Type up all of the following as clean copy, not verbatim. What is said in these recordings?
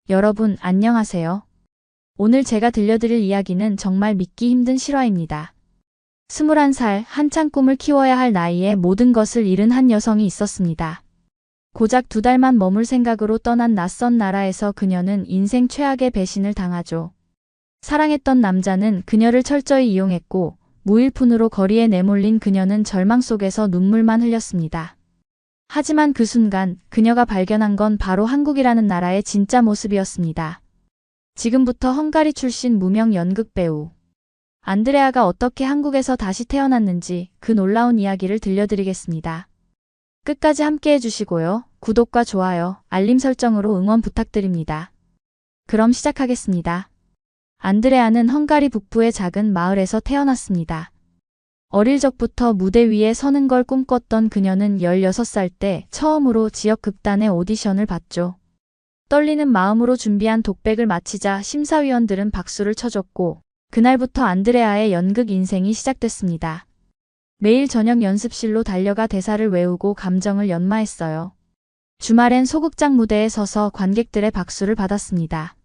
여러분, 안녕하세요. 오늘 제가 들려드릴 이야기는 정말 믿기 힘든 실화입니다. 21살, 한창 꿈을 키워야 할 나이에 모든 것을 잃은 한 여성이 있었습니다. 고작 2달만 머물 생각으로 떠난 낯선 나라에서 그녀는 인생 최악의 배신을 당하죠. 사랑했던 남자는 그녀를 철저히 이용했고, 무일푼으로 거리에 내몰린 그녀는 절망 속에서 눈물만 흘렸습니다. 하지만 그 순간 그녀가 발견한 건 바로 한국이라는 나라의 진짜 모습이었습니다. 지금부터 헝가리 출신 무명 연극 배우 안드레아가 어떻게 한국에서 다시 태어났는지 그 놀라운 이야기를 들려드리겠습니다. 끝까지 함께 해주시고요. 구독과 좋아요, 알림 설정으로 응원 부탁드립니다. 그럼 시작하겠습니다. 안드레아는 헝가리 북부의 작은 마을에서 태어났습니다. 어릴 적부터 무대 위에 서는 걸 꿈꿨던 그녀는 16살 때 처음으로 지역 극단의 오디션을 봤죠. 떨리는 마음으로 준비한 독백을 마치자 심사위원들은 박수를 쳐줬고, 그날부터 안드레아의 연극 인생이 시작됐습니다. 매일 저녁 연습실로 달려가 대사를 외우고 감정을 연마했어요. 주말엔 소극장 무대에 서서 관객들의 박수를 받았습니다.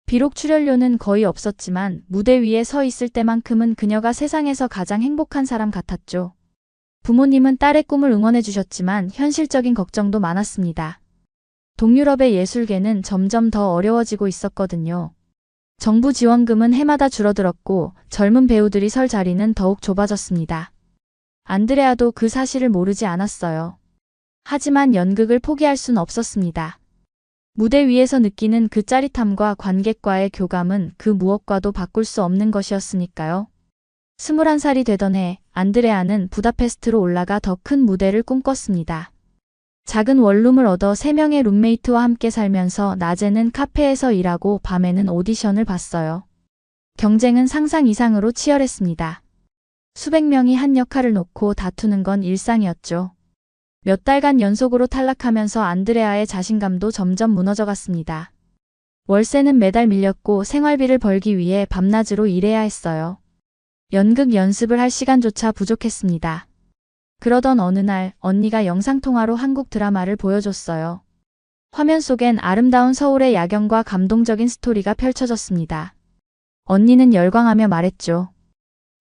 비록 출연료는 거의 없었지만 무대 위에 서 있을 때만큼은 그녀가 세상에서 가장 행복한 사람 같았죠. 부모님은 딸의 꿈을 응원해 주셨지만 현실적인 걱정도 많았습니다. 동유럽의 예술계는 점점 더 어려워지고 있었거든요. 정부 지원금은 해마다 줄어들었고 젊은 배우들이 설 자리는 더욱 좁아졌습니다. 안드레아도 그 사실을 모르지 않았어요. 하지만 연극을 포기할 순 없었습니다. 무대 위에서 느끼는 그 짜릿함과 관객과의 교감은 그 무엇과도 바꿀 수 없는 것이었으니까요. 21살이 되던 해, 안드레아는 부다페스트로 올라가 더 큰 무대를 꿈꿨습니다. 작은 원룸을 얻어 3명의 룸메이트와 함께 살면서 낮에는 카페에서 일하고 밤에는 오디션을 봤어요. 경쟁은 상상 이상으로 치열했습니다. 수백 명이 한 역할을 놓고 다투는 건 일상이었죠. 몇 달간 연속으로 탈락하면서 안드레아의 자신감도 점점 무너져갔습니다. 월세는 매달 밀렸고 생활비를 벌기 위해 밤낮으로 일해야 했어요. 연극 연습을 할 시간조차 부족했습니다. 그러던 어느 날 언니가 영상통화로 한국 드라마를 보여줬어요. 화면 속엔 아름다운 서울의 야경과 감동적인 스토리가 펼쳐졌습니다. 언니는 열광하며 말했죠.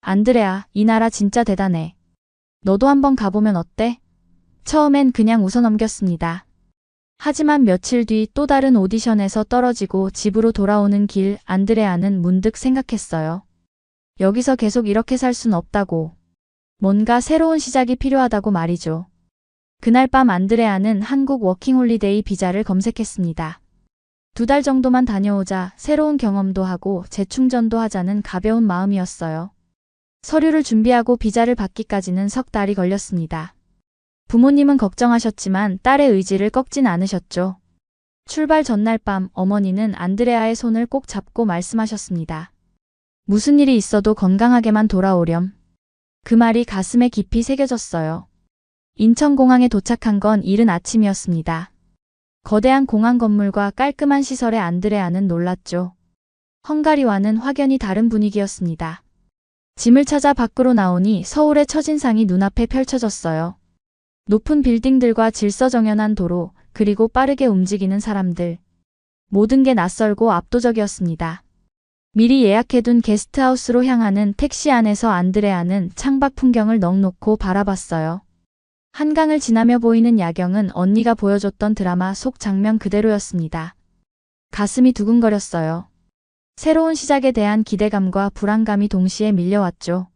안드레아, 이 나라 진짜 대단해. 너도 한번 가보면 어때? 처음엔 그냥 웃어넘겼습니다. 하지만 며칠 뒤 또 다른 오디션에서 떨어지고 집으로 돌아오는 길 안드레아는 문득 생각했어요. 여기서 계속 이렇게 살 순 없다고. 뭔가 새로운 시작이 필요하다고 말이죠. 그날 밤 안드레아는 한국 워킹홀리데이 비자를 검색했습니다. 2달 정도만 다녀오자 새로운 경험도 하고 재충전도 하자는 가벼운 마음이었어요. 서류를 준비하고 비자를 받기까지는 석 달이 걸렸습니다. 부모님은 걱정하셨지만 딸의 의지를 꺾진 않으셨죠. 출발 전날 밤 어머니는 안드레아의 손을 꼭 잡고 말씀하셨습니다. 무슨 일이 있어도 건강하게만 돌아오렴. 그 말이 가슴에 깊이 새겨졌어요. 인천공항에 도착한 건 이른 아침이었습니다. 거대한 공항 건물과 깔끔한 시설에 안드레아는 놀랐죠. 헝가리와는 확연히 다른 분위기였습니다. 짐을 찾아 밖으로 나오니 서울의 첫인상이 눈앞에 펼쳐졌어요. 높은 빌딩들과 질서정연한 도로, 그리고 빠르게 움직이는 사람들. 모든 게 낯설고 압도적이었습니다. 미리 예약해둔 게스트하우스로 향하는 택시 안에서 안드레아는 창밖 풍경을 넋놓고 바라봤어요. 한강을 지나며 보이는 야경은 언니가 보여줬던 드라마 속 장면 그대로였습니다. 가슴이 두근거렸어요. 새로운 시작에 대한 기대감과 불안감이 동시에 밀려왔죠.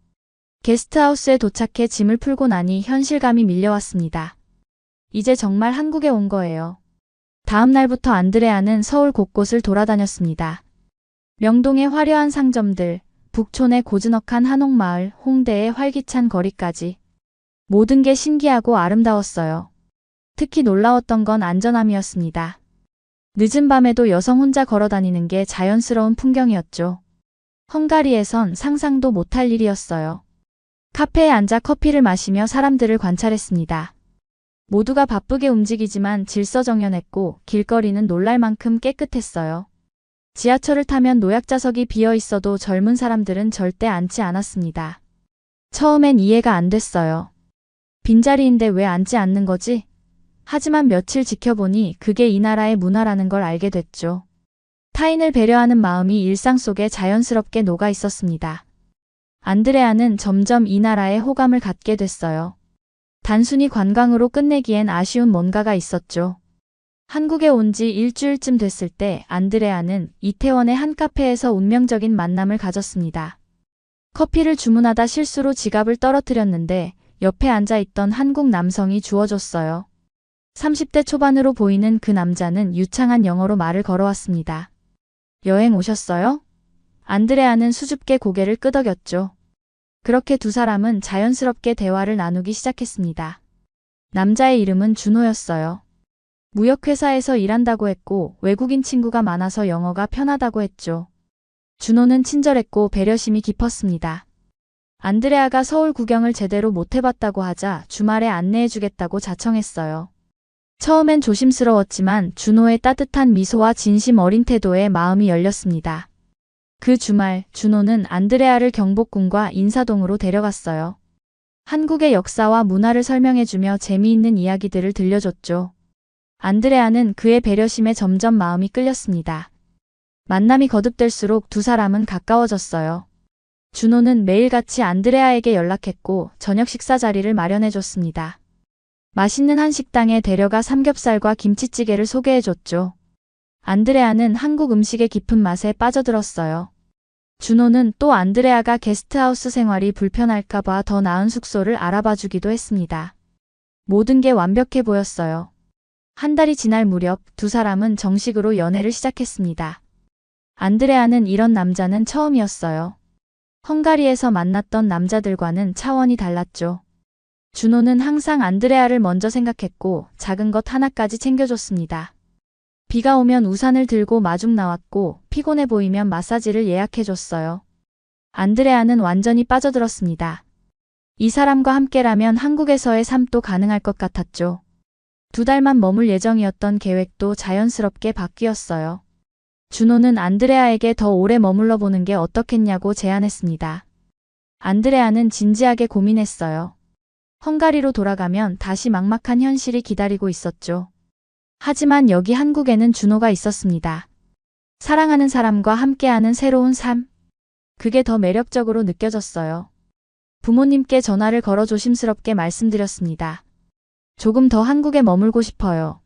게스트하우스에 도착해 짐을 풀고 나니 현실감이 밀려왔습니다. 이제 정말 한국에 온 거예요. 다음 날부터 안드레아는 서울 곳곳을 돌아다녔습니다. 명동의 화려한 상점들, 북촌의 고즈넉한 한옥마을, 홍대의 활기찬 거리까지. 모든 게 신기하고 아름다웠어요. 특히 놀라웠던 건 안전함이었습니다. 늦은 밤에도 여성 혼자 걸어다니는 게 자연스러운 풍경이었죠. 헝가리에선 상상도 못할 일이었어요. 카페에 앉아 커피를 마시며 사람들을 관찰했습니다. 모두가 바쁘게 움직이지만 질서정연했고 길거리는 놀랄 만큼 깨끗했어요. 지하철을 타면 노약자석이 비어 있어도 젊은 사람들은 절대 앉지 않았습니다. 처음엔 이해가 안 됐어요. 빈자리인데 왜 앉지 않는 거지? 하지만 며칠 지켜보니 그게 이 나라의 문화라는 걸 알게 됐죠. 타인을 배려하는 마음이 일상 속에 자연스럽게 녹아 있었습니다. 안드레아는 점점 이 나라에 호감을 갖게 됐어요. 단순히 관광으로 끝내기엔 아쉬운 뭔가가 있었죠. 한국에 온 지 일주일쯤 됐을 때 안드레아는 이태원의 한 카페에서 운명적인 만남을 가졌습니다. 커피를 주문하다 실수로 지갑을 떨어뜨렸는데 옆에 앉아있던 한국 남성이 주워줬어요. 30대 초반으로 보이는 그 남자는 유창한 영어로 말을 걸어왔습니다. 여행 오셨어요? 안드레아는 수줍게 고개를 끄덕였죠. 그렇게 두 사람은 자연스럽게 대화를 나누기 시작했습니다. 남자의 이름은 준호였어요. 무역회사에서 일한다고 했고 외국인 친구가 많아서 영어가 편하다고 했죠. 준호는 친절했고 배려심이 깊었습니다. 안드레아가 서울 구경을 제대로 못 해봤다고 하자 주말에 안내해주겠다고 자청했어요. 처음엔 조심스러웠지만 준호의 따뜻한 미소와 진심 어린 태도에 마음이 열렸습니다. 그 주말 준호는 안드레아를 경복궁과 인사동으로 데려갔어요. 한국의 역사와 문화를 설명해주며 재미있는 이야기들을 들려줬죠. 안드레아는 그의 배려심에 점점 마음이 끌렸습니다. 만남이 거듭될수록 두 사람은 가까워졌어요. 준호는 매일같이 안드레아에게 연락했고 저녁 식사 자리를 마련해줬습니다. 맛있는 한식당에 데려가 삼겹살과 김치찌개를 소개해줬죠. 안드레아는 한국 음식의 깊은 맛에 빠져들었어요. 준호는 또 안드레아가 게스트하우스 생활이 불편할까봐 더 나은 숙소를 알아봐주기도 했습니다. 모든 게 완벽해 보였어요. 한 달이 지날 무렵 두 사람은 정식으로 연애를 시작했습니다. 안드레아는 이런 남자는 처음이었어요. 헝가리에서 만났던 남자들과는 차원이 달랐죠. 준호는 항상 안드레아를 먼저 생각했고 작은 것 하나까지 챙겨줬습니다. 비가 오면 우산을 들고 마중 나왔고 피곤해 보이면 마사지를 예약해줬어요. 안드레아는 완전히 빠져들었습니다. 이 사람과 함께라면 한국에서의 삶도 가능할 것 같았죠. 2달만 머물 예정이었던 계획도 자연스럽게 바뀌었어요. 준호는 안드레아에게 더 오래 머물러 보는 게 어떻겠냐고 제안했습니다. 안드레아는 진지하게 고민했어요. 헝가리로 돌아가면 다시 막막한 현실이 기다리고 있었죠. 하지만 여기 한국에는 준호가 있었습니다. 사랑하는 사람과 함께하는 새로운 삶. 그게 더 매력적으로 느껴졌어요. 부모님께 전화를 걸어 조심스럽게 말씀드렸습니다. 조금 더 한국에 머물고 싶어요.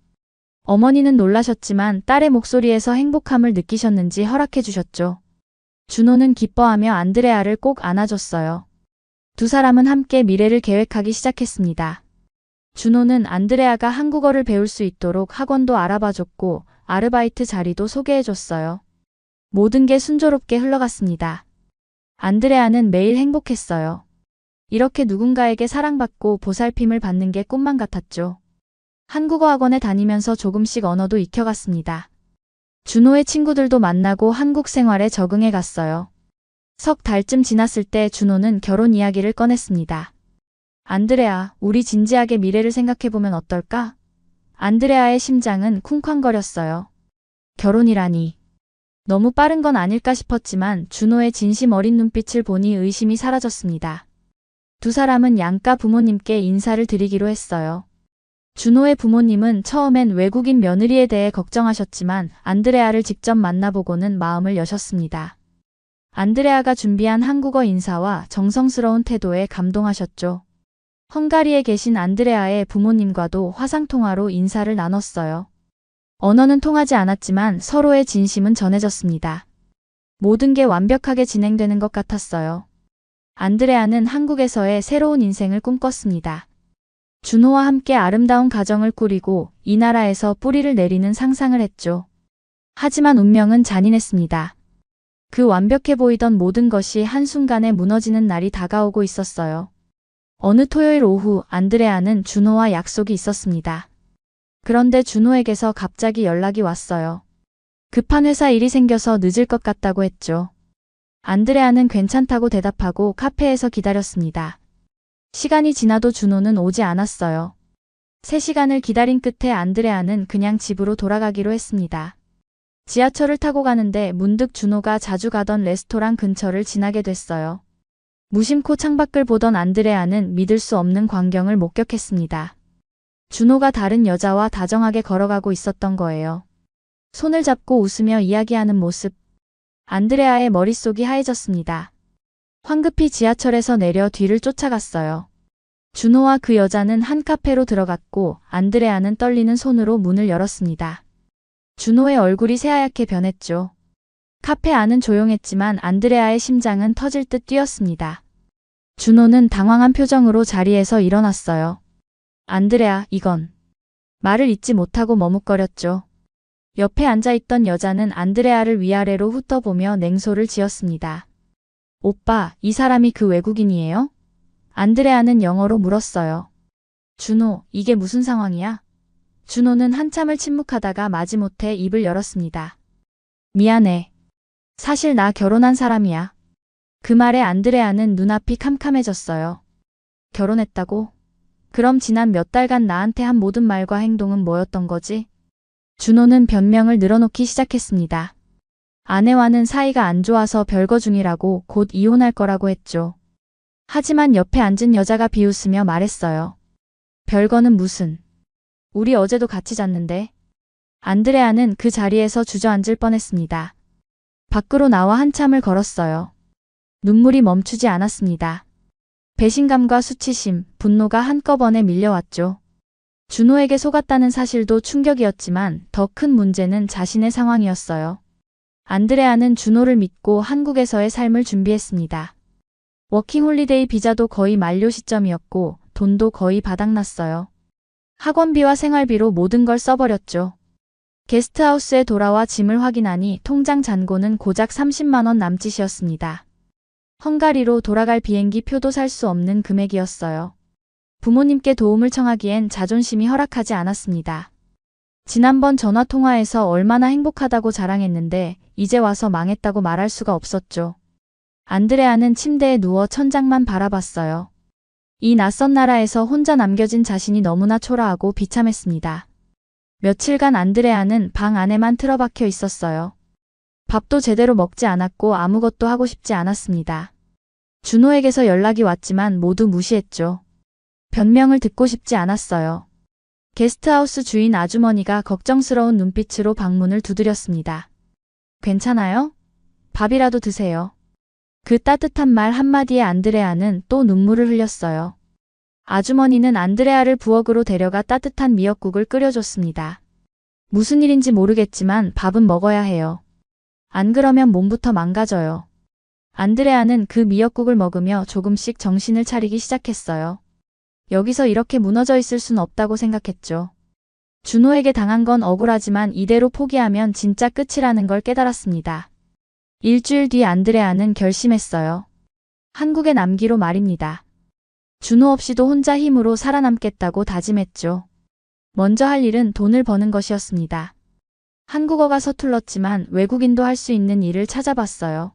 어머니는 놀라셨지만 딸의 목소리에서 행복함을 느끼셨는지 허락해 주셨죠. 준호는 기뻐하며 안드레아를 꼭 안아줬어요. 두 사람은 함께 미래를 계획하기 시작했습니다. 준호는 안드레아가 한국어를 배울 수 있도록 학원도 알아봐줬고 아르바이트 자리도 소개해줬어요. 모든 게 순조롭게 흘러갔습니다. 안드레아는 매일 행복했어요. 이렇게 누군가에게 사랑받고 보살핌을 받는 게 꿈만 같았죠. 한국어 학원에 다니면서 조금씩 언어도 익혀갔습니다. 준호의 친구들도 만나고 한국 생활에 적응해 갔어요. 석 달쯤 지났을 때 준호는 결혼 이야기를 꺼냈습니다. 안드레아, 우리 진지하게 미래를 생각해보면 어떨까? 안드레아의 심장은 쿵쾅거렸어요. 결혼이라니. 너무 빠른 건 아닐까 싶었지만 준호의 진심 어린 눈빛을 보니 의심이 사라졌습니다. 두 사람은 양가 부모님께 인사를 드리기로 했어요. 준호의 부모님은 처음엔 외국인 며느리에 대해 걱정하셨지만 안드레아를 직접 만나보고는 마음을 여셨습니다. 안드레아가 준비한 한국어 인사와 정성스러운 태도에 감동하셨죠. 헝가리에 계신 안드레아의 부모님과도 화상통화로 인사를 나눴어요. 언어는 통하지 않았지만 서로의 진심은 전해졌습니다. 모든 게 완벽하게 진행되는 것 같았어요. 안드레아는 한국에서의 새로운 인생을 꿈꿨습니다. 준호와 함께 아름다운 가정을 꾸리고 이 나라에서 뿌리를 내리는 상상을 했죠. 하지만 운명은 잔인했습니다. 그 완벽해 보이던 모든 것이 한순간에 무너지는 날이 다가오고 있었어요. 어느 토요일 오후 안드레아는 준호와 약속이 있었습니다. 그런데 준호에게서 갑자기 연락이 왔어요. 급한 회사 일이 생겨서 늦을 것 같다고 했죠. 안드레아는 괜찮다고 대답하고 카페에서 기다렸습니다. 시간이 지나도 준호는 오지 않았어요. 3시간을 기다린 끝에 안드레아는 그냥 집으로 돌아가기로 했습니다. 지하철을 타고 가는데 문득 준호가 자주 가던 레스토랑 근처를 지나게 됐어요. 무심코 창밖을 보던 안드레아는 믿을 수 없는 광경을 목격했습니다. 준호가 다른 여자와 다정하게 걸어가고 있었던 거예요. 손을 잡고 웃으며 이야기하는 모습. 안드레아의 머릿속이 하얘졌습니다. 황급히 지하철에서 내려 뒤를 쫓아갔어요. 준호와 그 여자는 한 카페로 들어갔고 안드레아는 떨리는 손으로 문을 열었습니다. 준호의 얼굴이 새하얗게 변했죠. 카페 안은 조용했지만 안드레아의 심장은 터질 듯 뛰었습니다. 준호는 당황한 표정으로 자리에서 일어났어요. 안드레아, 이건. 말을 잇지 못하고 머뭇거렸죠. 옆에 앉아있던 여자는 안드레아를 위아래로 훑어보며 냉소를 지었습니다. 오빠, 이 사람이 그 외국인이에요? 안드레아는 영어로 물었어요. 준호, 이게 무슨 상황이야? 준호는 한참을 침묵하다가 마지못해 입을 열었습니다. 미안해. 사실 나 결혼한 사람이야. 그 말에 안드레아는 눈앞이 캄캄해졌어요. 결혼했다고? 그럼 지난 몇 달간 나한테 한 모든 말과 행동은 뭐였던 거지? 준호는 변명을 늘어놓기 시작했습니다. 아내와는 사이가 안 좋아서 별거 중이라고 곧 이혼할 거라고 했죠. 하지만 옆에 앉은 여자가 비웃으며 말했어요. 별거는 무슨. 우리 어제도 같이 잤는데. 안드레아는 그 자리에서 주저앉을 뻔했습니다. 밖으로 나와 한참을 걸었어요. 눈물이 멈추지 않았습니다. 배신감과 수치심, 분노가 한꺼번에 밀려왔죠. 준호에게 속았다는 사실도 충격이었지만 더 큰 문제는 자신의 상황이었어요. 안드레아는 준호를 믿고 한국에서의 삶을 준비했습니다. 워킹홀리데이 비자도 거의 만료 시점이었고 돈도 거의 바닥났어요. 학원비와 생활비로 모든 걸 써버렸죠. 게스트하우스에 돌아와 짐을 확인하니 통장 잔고는 고작 30만 원 남짓이었습니다. 헝가리로 돌아갈 비행기 표도 살 수 없는 금액이었어요. 부모님께 도움을 청하기엔 자존심이 허락하지 않았습니다. 지난번 전화통화에서 얼마나 행복하다고 자랑했는데 이제 와서 망했다고 말할 수가 없었죠. 안드레아는 침대에 누워 천장만 바라봤어요. 이 낯선 나라에서 혼자 남겨진 자신이 너무나 초라하고 비참했습니다. 며칠간 안드레아는 방 안에만 틀어박혀 있었어요. 밥도 제대로 먹지 않았고 아무것도 하고 싶지 않았습니다. 준호에게서 연락이 왔지만 모두 무시했죠. 변명을 듣고 싶지 않았어요. 게스트하우스 주인 아주머니가 걱정스러운 눈빛으로 방문을 두드렸습니다. 괜찮아요? 밥이라도 드세요. 그 따뜻한 말 한마디에 안드레아는 또 눈물을 흘렸어요. 아주머니는 안드레아를 부엌으로 데려가 따뜻한 미역국을 끓여줬습니다. 무슨 일인지 모르겠지만 밥은 먹어야 해요. 안 그러면 몸부터 망가져요. 안드레아는 그 미역국을 먹으며 조금씩 정신을 차리기 시작했어요. 여기서 이렇게 무너져 있을 순 없다고 생각했죠. 준호에게 당한 건 억울하지만 이대로 포기하면 진짜 끝이라는 걸 깨달았습니다. 일주일 뒤 안드레아는 결심했어요. 한국에 남기로 말입니다. 준호 없이도 혼자 힘으로 살아남겠다고 다짐했죠. 먼저 할 일은 돈을 버는 것이었습니다. 한국어가 서툴렀지만 외국인도 할 수 있는 일을 찾아봤어요.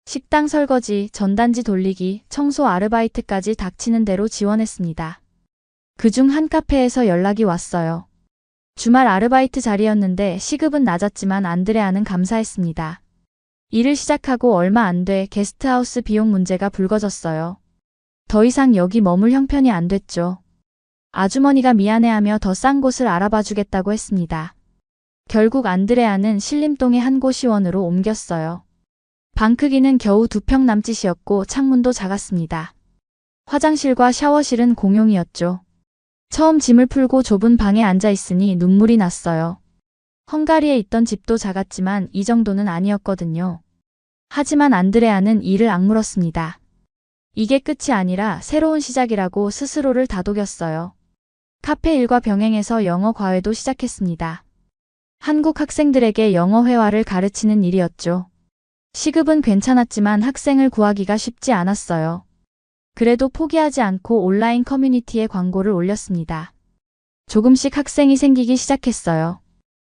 식당 설거지, 전단지 돌리기, 청소 아르바이트까지 닥치는 대로 지원했습니다. 그중 한 카페에서 연락이 왔어요. 주말 아르바이트 자리였는데 시급은 낮았지만 안드레아는 감사했습니다. 일을 시작하고 얼마 안 돼 게스트하우스 비용 문제가 불거졌어요. 더 이상 여기 머물 형편이 안 됐죠. 아주머니가 미안해하며 더 싼 곳을 알아봐 주겠다고 했습니다. 결국 안드레아는 신림동의 한 고시원으로 옮겼어요. 방 크기는 겨우 2평 남짓이었고 창문도 작았습니다. 화장실과 샤워실은 공용이었죠. 처음 짐을 풀고 좁은 방에 앉아 있으니 눈물이 났어요. 헝가리에 있던 집도 작았지만 이 정도는 아니었거든요. 하지만 안드레아는 이를 악물었습니다. 이게 끝이 아니라 새로운 시작이라고 스스로를 다독였어요. 카페 일과 병행해서 영어 과외도 시작했습니다. 한국 학생들에게 영어 회화를 가르치는 일이었죠. 시급은 괜찮았지만 학생을 구하기가 쉽지 않았어요. 그래도 포기하지 않고 온라인 커뮤니티에 광고를 올렸습니다. 조금씩 학생이 생기기 시작했어요.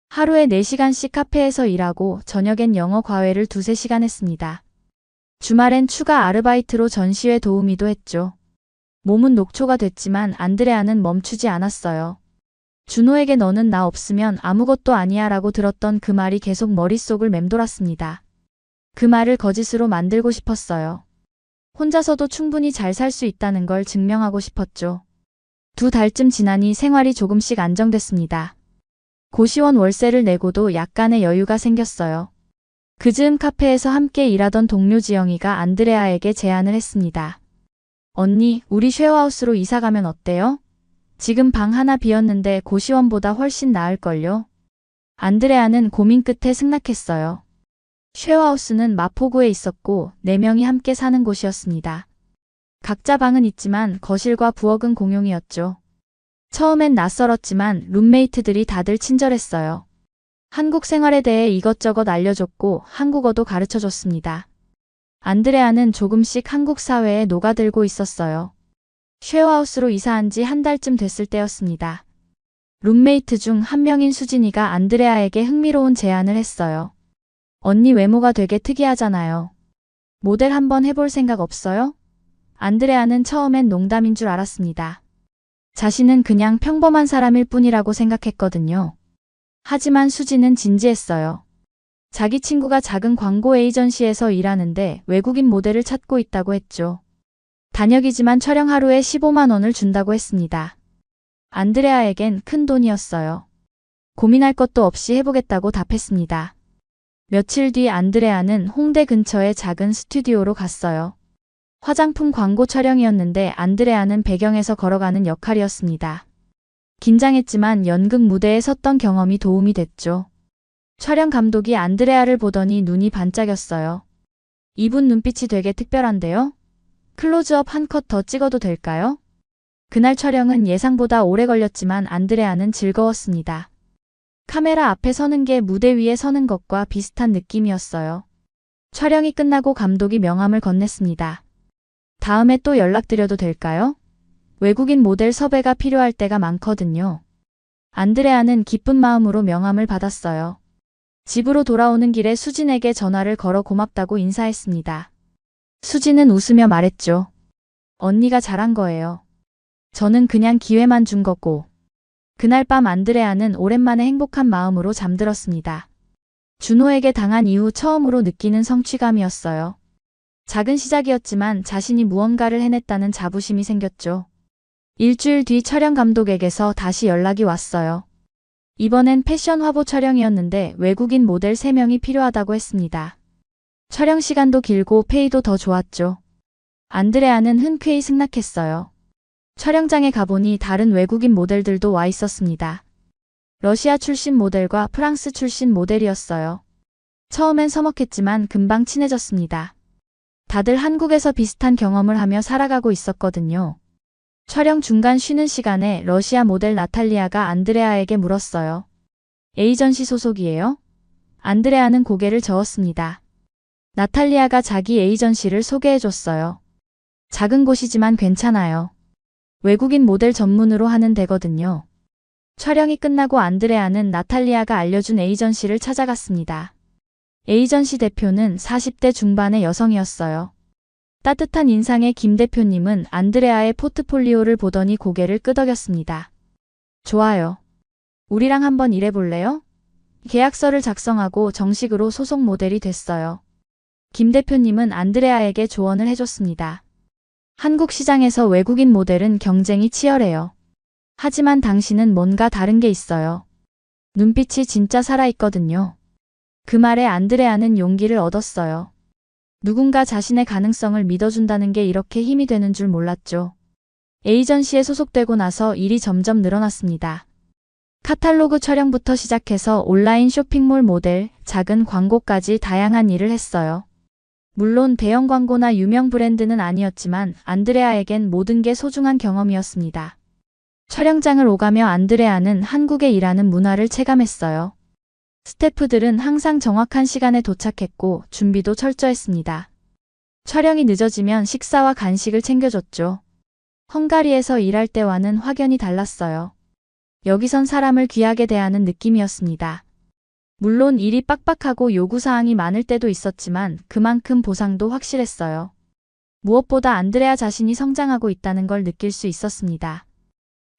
하루에 4시간씩 카페에서 일하고 저녁엔 영어 과외를 2~3시간 했습니다. 주말엔 추가 아르바이트로 전시회 도우미도 했죠. 몸은 녹초가 됐지만 안드레아는 멈추지 않았어요. 준호에게 너는 나 없으면 아무것도 아니야 라고 들었던 그 말이 계속 머릿속을 맴돌았습니다. 그 말을 거짓으로 만들고 싶었어요. 혼자서도 충분히 잘 살 수 있다는 걸 증명하고 싶었죠. 2달쯤 지나니 생활이 조금씩 안정됐습니다. 고시원 월세를 내고도 약간의 여유가 생겼어요. 그 즈음 카페에서 함께 일하던 동료 지영이가 안드레아에게 제안을 했습니다. 언니, 우리 쉐어하우스로 이사 가면 어때요? 지금 방 하나 비었는데 고시원보다 훨씬 나을걸요? 안드레아는 고민 끝에 승낙했어요. 쉐어하우스는 마포구에 있었고 4명이 함께 사는 곳이었습니다. 각자 방은 있지만 거실과 부엌은 공용이었죠. 처음엔 낯설었지만 룸메이트들이 다들 친절했어요. 한국 생활에 대해 이것저것 알려줬고 한국어도 가르쳐줬습니다. 안드레아는 조금씩 한국 사회에 녹아들고 있었어요. 쉐어하우스로 이사한 지 한 달쯤 됐을 때였습니다. 룸메이트 중 한 명인 수진이가 안드레아에게 흥미로운 제안을 했어요. 언니 외모가 되게 특이하잖아요. 모델 한번 해볼 생각 없어요? 안드레아는 처음엔 농담인 줄 알았습니다. 자신은 그냥 평범한 사람일 뿐이라고 생각했거든요. 하지만 수지는 진지했어요. 자기 친구가 작은 광고 에이전시에서 일하는데 외국인 모델을 찾고 있다고 했죠. 단역이지만 촬영 하루에 15만 원을 준다고 했습니다. 안드레아에겐 큰 돈이었어요. 고민할 것도 없이 해보겠다고 답했습니다. 며칠 뒤 안드레아는 홍대 근처의 작은 스튜디오로 갔어요. 화장품 광고 촬영이었는데 안드레아는 배경에서 걸어가는 역할이었습니다. 긴장했지만 연극 무대에 섰던 경험이 도움이 됐죠. 촬영 감독이 안드레아를 보더니 눈이 반짝였어요. 이분 눈빛이 되게 특별한데요? 클로즈업 한 컷 더 찍어도 될까요? 그날 촬영은 예상보다 오래 걸렸지만 안드레아는 즐거웠습니다. 카메라 앞에 서는 게 무대 위에 서는 것과 비슷한 느낌이었어요. 촬영이 끝나고 감독이 명함을 건넸습니다. 다음에 또 연락드려도 될까요? 외국인 모델 섭외가 필요할 때가 많거든요. 안드레아는 기쁜 마음으로 명함을 받았어요. 집으로 돌아오는 길에 수진에게 전화를 걸어 고맙다고 인사했습니다. 수진은 웃으며 말했죠. 언니가 잘한 거예요. 저는 그냥 기회만 준 거고. 그날 밤 안드레아는 오랜만에 행복한 마음으로 잠들었습니다. 준호에게 당한 이후 처음으로 느끼는 성취감이었어요. 작은 시작이었지만 자신이 무언가를 해냈다는 자부심이 생겼죠. 일주일 뒤 촬영 감독에게서 다시 연락이 왔어요. 이번엔 패션 화보 촬영이었는데 외국인 모델 3명이 필요하다고 했습니다. 촬영 시간도 길고 페이도 더 좋았죠. 안드레아는 흔쾌히 승낙했어요. 촬영장에 가보니 다른 외국인 모델들도 와 있었습니다. 러시아 출신 모델과 프랑스 출신 모델이었어요. 처음엔 서먹했지만 금방 친해졌습니다. 다들 한국에서 비슷한 경험을 하며 살아가고 있었거든요. 촬영 중간 쉬는 시간에 러시아 모델 나탈리아가 안드레아에게 물었어요. 에이전시 소속이에요? 안드레아는 고개를 저었습니다. 나탈리아가 자기 에이전시를 소개해줬어요. 작은 곳이지만 괜찮아요. 외국인 모델 전문으로 하는 데거든요. 촬영이 끝나고 안드레아는 나탈리아가 알려준 에이전시를 찾아갔습니다. 에이전시 대표는 40대 중반의 여성이었어요. 따뜻한 인상의 김 대표님은 안드레아의 포트폴리오를 보더니 고개를 끄덕였습니다. 좋아요. 우리랑 한번 일해볼래요? 계약서를 작성하고 정식으로 소속 모델이 됐어요. 김 대표님은 안드레아에게 조언을 해줬습니다. 한국 시장에서 외국인 모델은 경쟁이 치열해요. 하지만 당신은 뭔가 다른 게 있어요. 눈빛이 진짜 살아있거든요. 그 말에 안드레아는 용기를 얻었어요. 누군가 자신의 가능성을 믿어준다는 게 이렇게 힘이 되는 줄 몰랐죠. 에이전시에 소속되고 나서 일이 점점 늘어났습니다. 카탈로그 촬영부터 시작해서 온라인 쇼핑몰 모델, 작은 광고까지 다양한 일을 했어요. 물론 대형 광고나 유명 브랜드는 아니었지만 안드레아에겐 모든 게 소중한 경험이었습니다. 촬영장을 오가며 안드레아는 한국에 일하는 문화를 체감했어요. 스태프들은 항상 정확한 시간에 도착했고 준비도 철저했습니다. 촬영이 늦어지면 식사와 간식을 챙겨줬죠. 헝가리에서 일할 때와는 확연히 달랐어요. 여기선 사람을 귀하게 대하는 느낌이었습니다. 물론 일이 빡빡하고 요구사항이 많을 때도 있었지만 그만큼 보상도 확실했어요. 무엇보다 안드레아 자신이 성장하고 있다는 걸 느낄 수 있었습니다.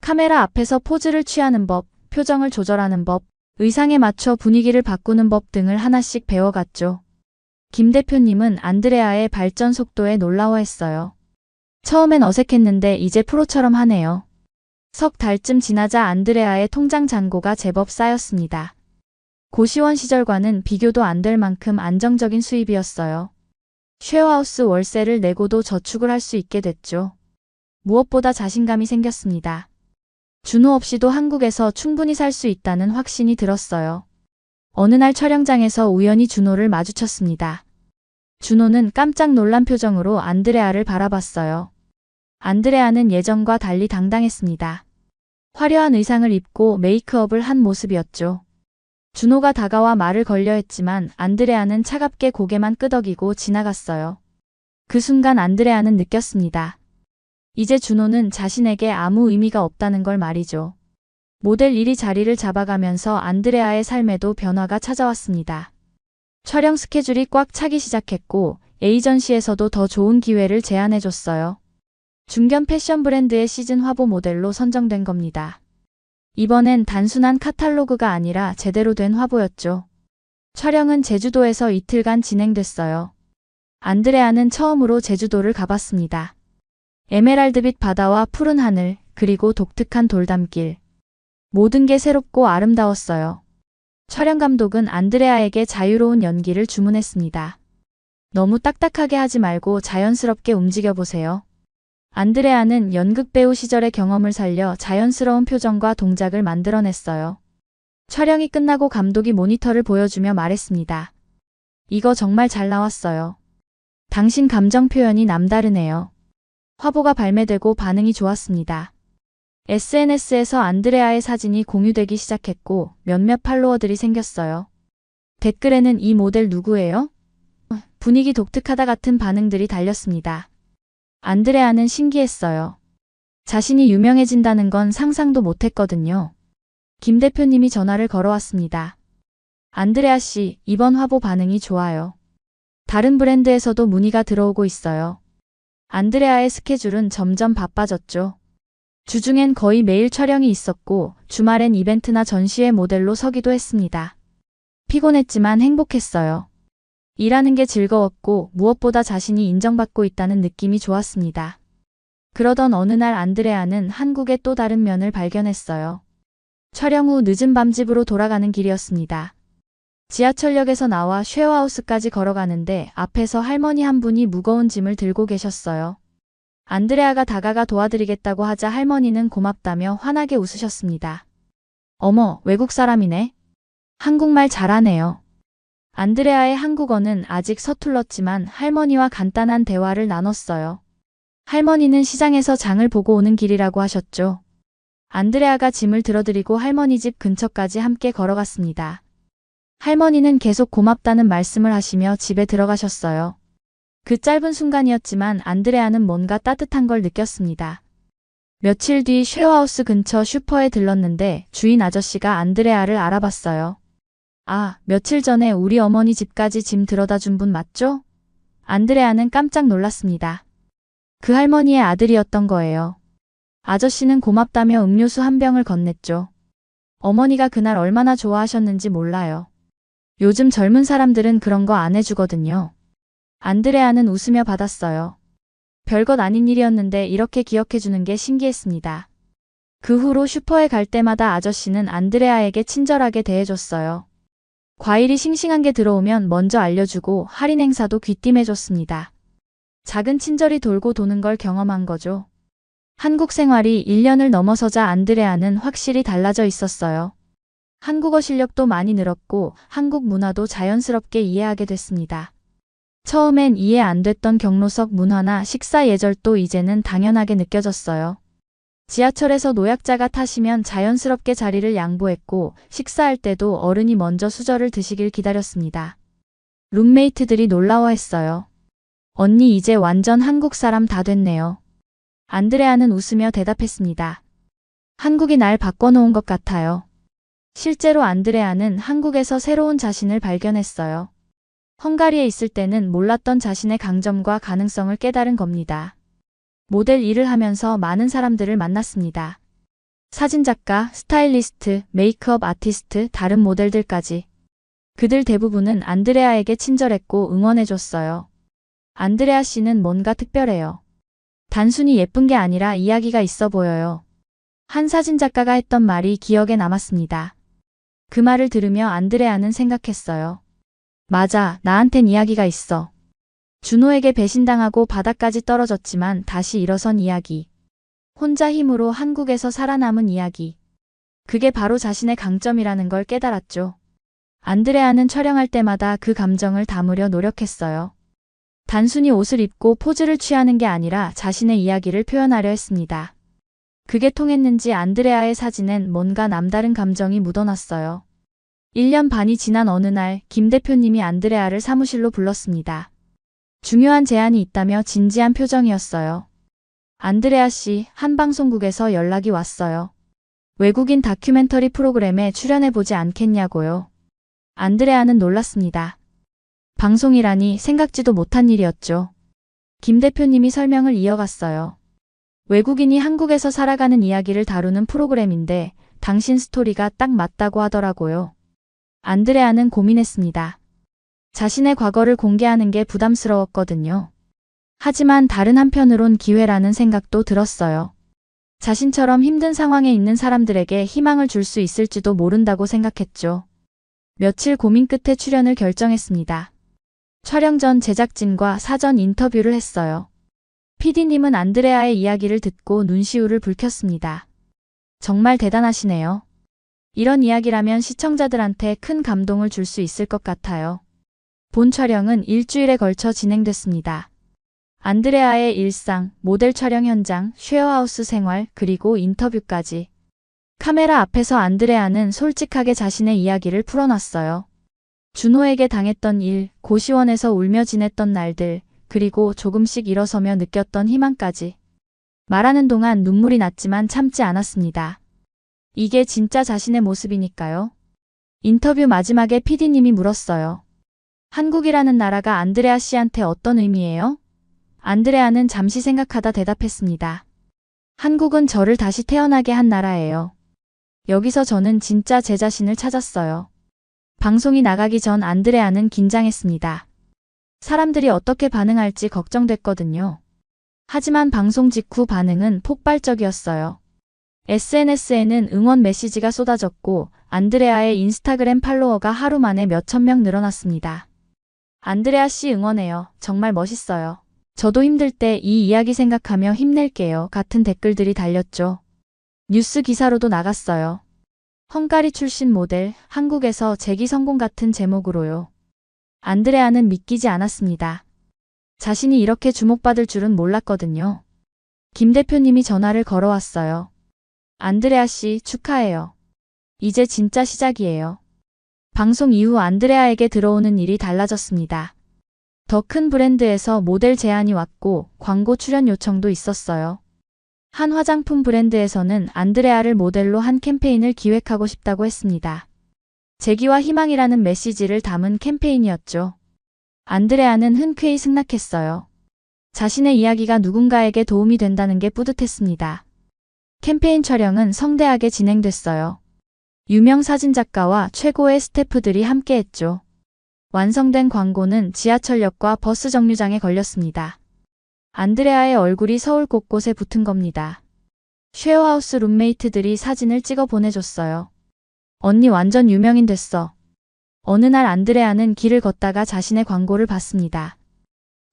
카메라 앞에서 포즈를 취하는 법, 표정을 조절하는 법, 의상에 맞춰 분위기를 바꾸는 법 등을 하나씩 배워갔죠. 김 대표님은 안드레아의 발전 속도에 놀라워했어요. 처음엔 어색했는데 이제 프로처럼 하네요. 석 달쯤 지나자 안드레아의 통장 잔고가 제법 쌓였습니다. 고시원 시절과는 비교도 안 될 만큼 안정적인 수입이었어요. 쉐어하우스 월세를 내고도 저축을 할 수 있게 됐죠. 무엇보다 자신감이 생겼습니다. 준호 없이도 한국에서 충분히 살 수 있다는 확신이 들었어요. 어느 날 촬영장에서 우연히 준호를 마주쳤습니다. 준호는 깜짝 놀란 표정으로 안드레아를 바라봤어요. 안드레아는 예전과 달리 당당했습니다. 화려한 의상을 입고 메이크업을 한 모습이었죠. 준호가 다가와 말을 걸려 했지만 안드레아는 차갑게 고개만 끄덕이고 지나갔어요. 그 순간 안드레아는 느꼈습니다. 이제 준호는 자신에게 아무 의미가 없다는 걸 말이죠. 모델 일이 자리를 잡아가면서 안드레아의 삶에도 변화가 찾아왔습니다. 촬영 스케줄이 꽉 차기 시작했고 에이전시에서도 더 좋은 기회를 제안해줬어요. 중견 패션 브랜드의 시즌 화보 모델로 선정된 겁니다. 이번엔 단순한 카탈로그가 아니라 제대로 된 화보였죠. 촬영은 제주도에서 이틀간 진행됐어요. 안드레아는 처음으로 제주도를 가봤습니다. 에메랄드빛 바다와 푸른 하늘, 그리고 독특한 돌담길. 모든 게 새롭고 아름다웠어요. 촬영 감독은 안드레아에게 자유로운 연기를 주문했습니다. 너무 딱딱하게 하지 말고 자연스럽게 움직여보세요. 안드레아는 연극 배우 시절의 경험을 살려 자연스러운 표정과 동작을 만들어냈어요. 촬영이 끝나고 감독이 모니터를 보여주며 말했습니다. 이거 정말 잘 나왔어요. 당신 감정 표현이 남다르네요. 화보가 발매되고 반응이 좋았습니다. SNS에서 안드레아의 사진이 공유되기 시작했고 몇몇 팔로워들이 생겼어요. 댓글에는 이 모델 누구예요? 분위기 독특하다 같은 반응들이 달렸습니다. 안드레아는 신기했어요. 자신이 유명해진다는 건 상상도 못했거든요. 김 대표님이 전화를 걸어왔습니다. 안드레아 씨, 이번 화보 반응이 좋아요. 다른 브랜드에서도 문의가 들어오고 있어요. 안드레아의 스케줄은 점점 바빠졌죠. 주중엔 거의 매일 촬영이 있었고 주말엔 이벤트나 전시회 모델로 서기도 했습니다. 피곤했지만 행복했어요. 일하는 게 즐거웠고 무엇보다 자신이 인정받고 있다는 느낌이 좋았습니다. 그러던 어느 날 안드레아는 한국의 또 다른 면을 발견했어요. 촬영 후 늦은 밤 집으로 돌아가는 길이었습니다. 지하철역에서 나와 쉐어하우스까지 걸어가는데 앞에서 할머니 한 분이 무거운 짐을 들고 계셨어요. 안드레아가 다가가 도와드리겠다고 하자 할머니는 고맙다며 환하게 웃으셨습니다. 어머, 외국 사람이네. 한국말 잘하네요. 안드레아의 한국어는 아직 서툴렀지만 할머니와 간단한 대화를 나눴어요. 할머니는 시장에서 장을 보고 오는 길이라고 하셨죠. 안드레아가 짐을 들어드리고 할머니 집 근처까지 함께 걸어갔습니다. 할머니는 계속 고맙다는 말씀을 하시며 집에 들어가셨어요. 그 짧은 순간이었지만 안드레아는 뭔가 따뜻한 걸 느꼈습니다. 며칠 뒤 쉐어하우스 근처 슈퍼에 들렀는데 주인 아저씨가 안드레아를 알아봤어요. 아, 며칠 전에 우리 어머니 집까지 짐 들어다 준 분 맞죠? 안드레아는 깜짝 놀랐습니다. 그 할머니의 아들이었던 거예요. 아저씨는 고맙다며 음료수 한 병을 건넸죠. 어머니가 그날 얼마나 좋아하셨는지 몰라요. 요즘 젊은 사람들은 그런 거 안 해주거든요. 안드레아는 웃으며 받았어요. 별것 아닌 일이었는데 이렇게 기억해주는 게 신기했습니다. 그 후로 슈퍼에 갈 때마다 아저씨는 안드레아에게 친절하게 대해줬어요. 과일이 싱싱한 게 들어오면 먼저 알려주고 할인 행사도 귀띔해줬습니다. 작은 친절이 돌고 도는 걸 경험한 거죠. 한국 생활이 1년을 넘어서자 안드레아는 확실히 달라져 있었어요. 한국어 실력도 많이 늘었고 한국 문화도 자연스럽게 이해하게 됐습니다. 처음엔 이해 안 됐던 경로석 문화나 식사 예절도 이제는 당연하게 느껴졌어요. 지하철에서 노약자가 타시면 자연스럽게 자리를 양보했고 식사할 때도 어른이 먼저 수저를 드시길 기다렸습니다. 룸메이트들이 놀라워했어요. 언니 이제 완전 한국 사람 다 됐네요. 안드레아는 웃으며 대답했습니다. 한국이 날 바꿔놓은 것 같아요. 실제로 안드레아는 한국에서 새로운 자신을 발견했어요. 헝가리에 있을 때는 몰랐던 자신의 강점과 가능성을 깨달은 겁니다. 모델 일을 하면서 많은 사람들을 만났습니다. 사진작가, 스타일리스트, 메이크업 아티스트, 다른 모델들까지. 그들 대부분은 안드레아에게 친절했고 응원해줬어요. 안드레아 씨는 뭔가 특별해요. 단순히 예쁜 게 아니라 이야기가 있어 보여요. 한 사진작가가 했던 말이 기억에 남았습니다. 그 말을 들으며 안드레아는 생각했어요. 맞아, 나한텐 이야기가 있어. 준호에게 배신당하고 바닥까지 떨어졌지만 다시 일어선 이야기. 혼자 힘으로 한국에서 살아남은 이야기. 그게 바로 자신의 강점이라는 걸 깨달았죠. 안드레아는 촬영할 때마다 그 감정을 담으려 노력했어요. 단순히 옷을 입고 포즈를 취하는 게 아니라 자신의 이야기를 표현하려 했습니다. 그게 통했는지 안드레아의 사진엔 뭔가 남다른 감정이 묻어났어요. 1년 반이 지난 어느 날 김 대표님이 안드레아를 사무실로 불렀습니다. 중요한 제안이 있다며 진지한 표정이었어요. 안드레아 씨, 한 방송국에서 연락이 왔어요. 외국인 다큐멘터리 프로그램에 출연해보지 않겠냐고요. 안드레아는 놀랐습니다. 방송이라니 생각지도 못한 일이었죠. 김 대표님이 설명을 이어갔어요. 외국인이 한국에서 살아가는 이야기를 다루는 프로그램인데 당신 스토리가 딱 맞다고 하더라고요. 안드레아는 고민했습니다. 자신의 과거를 공개하는 게 부담스러웠거든요. 하지만 다른 한편으론 기회라는 생각도 들었어요. 자신처럼 힘든 상황에 있는 사람들에게 희망을 줄 수 있을지도 모른다고 생각했죠. 며칠 고민 끝에 출연을 결정했습니다. 촬영 전 제작진과 사전 인터뷰를 했어요. PD님은 안드레아의 이야기를 듣고 눈시울을 붉혔습니다. 정말 대단하시네요. 이런 이야기라면 시청자들한테 큰 감동을 줄 수 있을 것 같아요. 본 촬영은 일주일에 걸쳐 진행됐습니다. 안드레아의 일상, 모델 촬영 현장, 쉐어하우스 생활, 그리고 인터뷰까지. 카메라 앞에서 안드레아는 솔직하게 자신의 이야기를 풀어놨어요. 준호에게 당했던 일, 고시원에서 울며 지냈던 날들, 그리고 조금씩 일어서며 느꼈던 희망까지. 말하는 동안 눈물이 났지만 참지 않았습니다. 이게 진짜 자신의 모습이니까요. 인터뷰 마지막에 PD님이 물었어요. 한국이라는 나라가 안드레아 씨한테 어떤 의미예요? 안드레아는 잠시 생각하다 대답했습니다. 한국은 저를 다시 태어나게 한 나라예요. 여기서 저는 진짜 제 자신을 찾았어요. 방송이 나가기 전 안드레아는 긴장했습니다. 사람들이 어떻게 반응할지 걱정됐거든요. 하지만 방송 직후 반응은 폭발적이었어요. SNS에는 응원 메시지가 쏟아졌고 안드레아의 인스타그램 팔로워가 하루 만에 몇천 명 늘어났습니다. 안드레아 씨 응원해요. 정말 멋있어요. 저도 힘들 때 이 이야기 생각하며 힘낼게요. 같은 댓글들이 달렸죠. 뉴스 기사로도 나갔어요. 헝가리 출신 모델, 한국에서 재기 성공 같은 제목으로요. 안드레아는 믿기지 않았습니다. 자신이 이렇게 주목받을 줄은 몰랐거든요. 김 대표님이 전화를 걸어왔어요. 안드레아 씨 축하해요. 이제 진짜 시작이에요. 방송 이후 안드레아에게 들어오는 일이 달라졌습니다. 더 큰 브랜드에서 모델 제안이 왔고 광고 출연 요청도 있었어요. 한 화장품 브랜드에서는 안드레아를 모델로 한 캠페인을 기획하고 싶다고 했습니다. 재기와 희망이라는 메시지를 담은 캠페인이었죠. 안드레아는 흔쾌히 승낙했어요. 자신의 이야기가 누군가에게 도움이 된다는 게 뿌듯했습니다. 캠페인 촬영은 성대하게 진행됐어요. 유명 사진작가와 최고의 스태프들이 함께했죠. 완성된 광고는 지하철역과 버스 정류장에 걸렸습니다. 안드레아의 얼굴이 서울 곳곳에 붙은 겁니다. 쉐어하우스 룸메이트들이 사진을 찍어 보내줬어요. 언니 완전 유명인 됐어. 어느 날 안드레아는 길을 걷다가 자신의 광고를 봤습니다.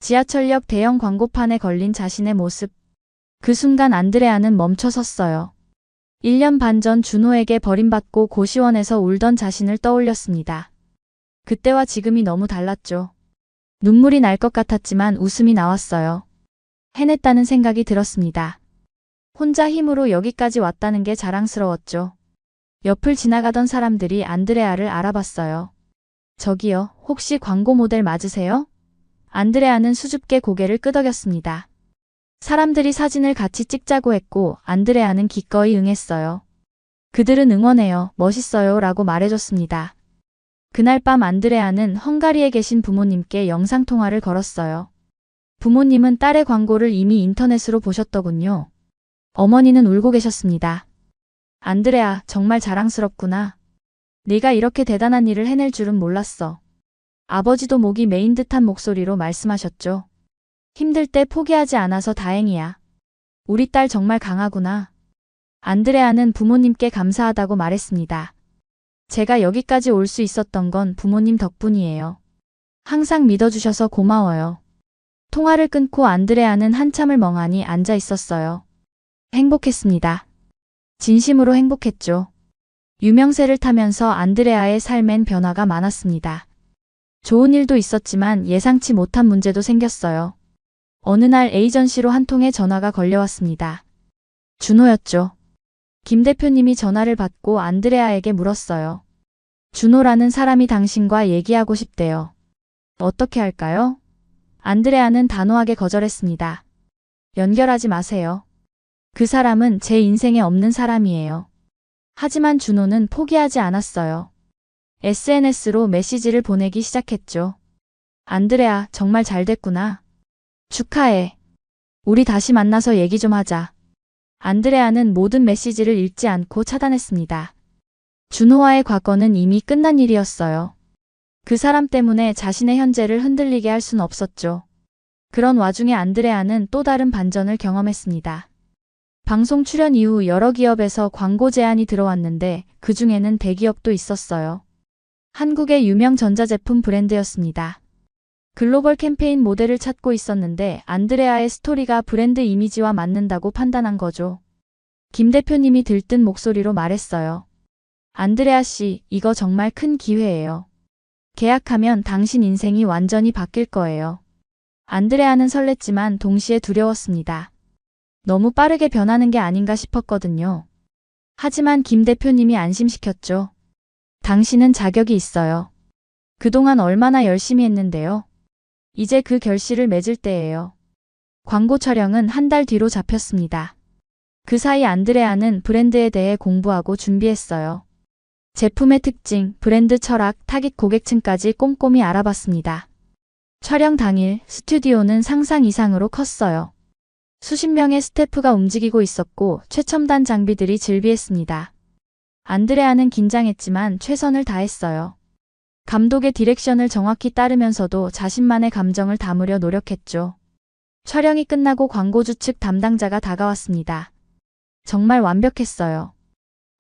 지하철역 대형 광고판에 걸린 자신의 모습. 그 순간 안드레아는 멈춰 섰어요. 1년 반 전 준호에게 버림받고 고시원에서 울던 자신을 떠올렸습니다. 그때와 지금이 너무 달랐죠. 눈물이 날 것 같았지만 웃음이 나왔어요. 해냈다는 생각이 들었습니다. 혼자 힘으로 여기까지 왔다는 게 자랑스러웠죠. 옆을 지나가던 사람들이 안드레아를 알아봤어요. 저기요, 혹시 광고 모델 맞으세요? 안드레아는 수줍게 고개를 끄덕였습니다. 사람들이 사진을 같이 찍자고 했고 안드레아는 기꺼이 응했어요. 그들은 응원해요, 멋있어요 라고 말해줬습니다. 그날 밤 안드레아는 헝가리에 계신 부모님께 영상통화를 걸었어요. 부모님은 딸의 광고를 이미 인터넷으로 보셨더군요. 어머니는 울고 계셨습니다. 안드레아, 정말 자랑스럽구나. 네가 이렇게 대단한 일을 해낼 줄은 몰랐어. 아버지도 목이 메인 듯한 목소리로 말씀하셨죠. 힘들 때 포기하지 않아서 다행이야. 우리 딸 정말 강하구나. 안드레아는 부모님께 감사하다고 말했습니다. 제가 여기까지 올 수 있었던 건 부모님 덕분이에요. 항상 믿어주셔서 고마워요. 통화를 끊고 안드레아는 한참을 멍하니 앉아 있었어요. 행복했습니다. 진심으로 행복했죠. 유명세를 타면서 안드레아의 삶엔 변화가 많았습니다. 좋은 일도 있었지만 예상치 못한 문제도 생겼어요. 어느 날 에이전시로 한 통의 전화가 걸려왔습니다. 준호였죠. 김 대표님이 전화를 받고 안드레아에게 물었어요. 준호라는 사람이 당신과 얘기하고 싶대요. 어떻게 할까요? 안드레아는 단호하게 거절했습니다. 연결하지 마세요. 그 사람은 제 인생에 없는 사람이에요. 하지만 준호는 포기하지 않았어요. SNS로 메시지를 보내기 시작했죠. 안드레아, 정말 잘 됐구나. 축하해. 우리 다시 만나서 얘기 좀 하자. 안드레아는 모든 메시지를 읽지 않고 차단했습니다. 준호와의 과거는 이미 끝난 일이었어요. 그 사람 때문에 자신의 현재를 흔들리게 할 순 없었죠. 그런 와중에 안드레아는 또 다른 반전을 경험했습니다. 방송 출연 이후 여러 기업에서 광고 제안이 들어왔는데 그 중에는 대기업도 있었어요. 한국의 유명 전자제품 브랜드였습니다. 글로벌 캠페인 모델을 찾고 있었는데 안드레아의 스토리가 브랜드 이미지와 맞는다고 판단한 거죠. 김 대표님이 들뜬 목소리로 말했어요. 안드레아 씨, 이거 정말 큰 기회예요. 계약하면 당신 인생이 완전히 바뀔 거예요. 안드레아는 설렜지만 동시에 두려웠습니다. 너무 빠르게 변하는 게 아닌가 싶었거든요. 하지만 김 대표님이 안심시켰죠. 당신은 자격이 있어요. 그동안 얼마나 열심히 했는데요. 이제 그 결실을 맺을 때예요. 광고 촬영은 한 달 뒤로 잡혔습니다. 그 사이 안드레아는 브랜드에 대해 공부하고 준비했어요. 제품의 특징, 브랜드 철학, 타깃 고객층까지 꼼꼼히 알아봤습니다. 촬영 당일 스튜디오는 상상 이상으로 컸어요. 수십 명의 스태프가 움직이고 있었고 최첨단 장비들이 즐비했습니다. 안드레아는 긴장했지만 최선을 다했어요. 감독의 디렉션을 정확히 따르면서도 자신만의 감정을 담으려 노력했죠. 촬영이 끝나고 광고주 측 담당자가 다가왔습니다. 정말 완벽했어요.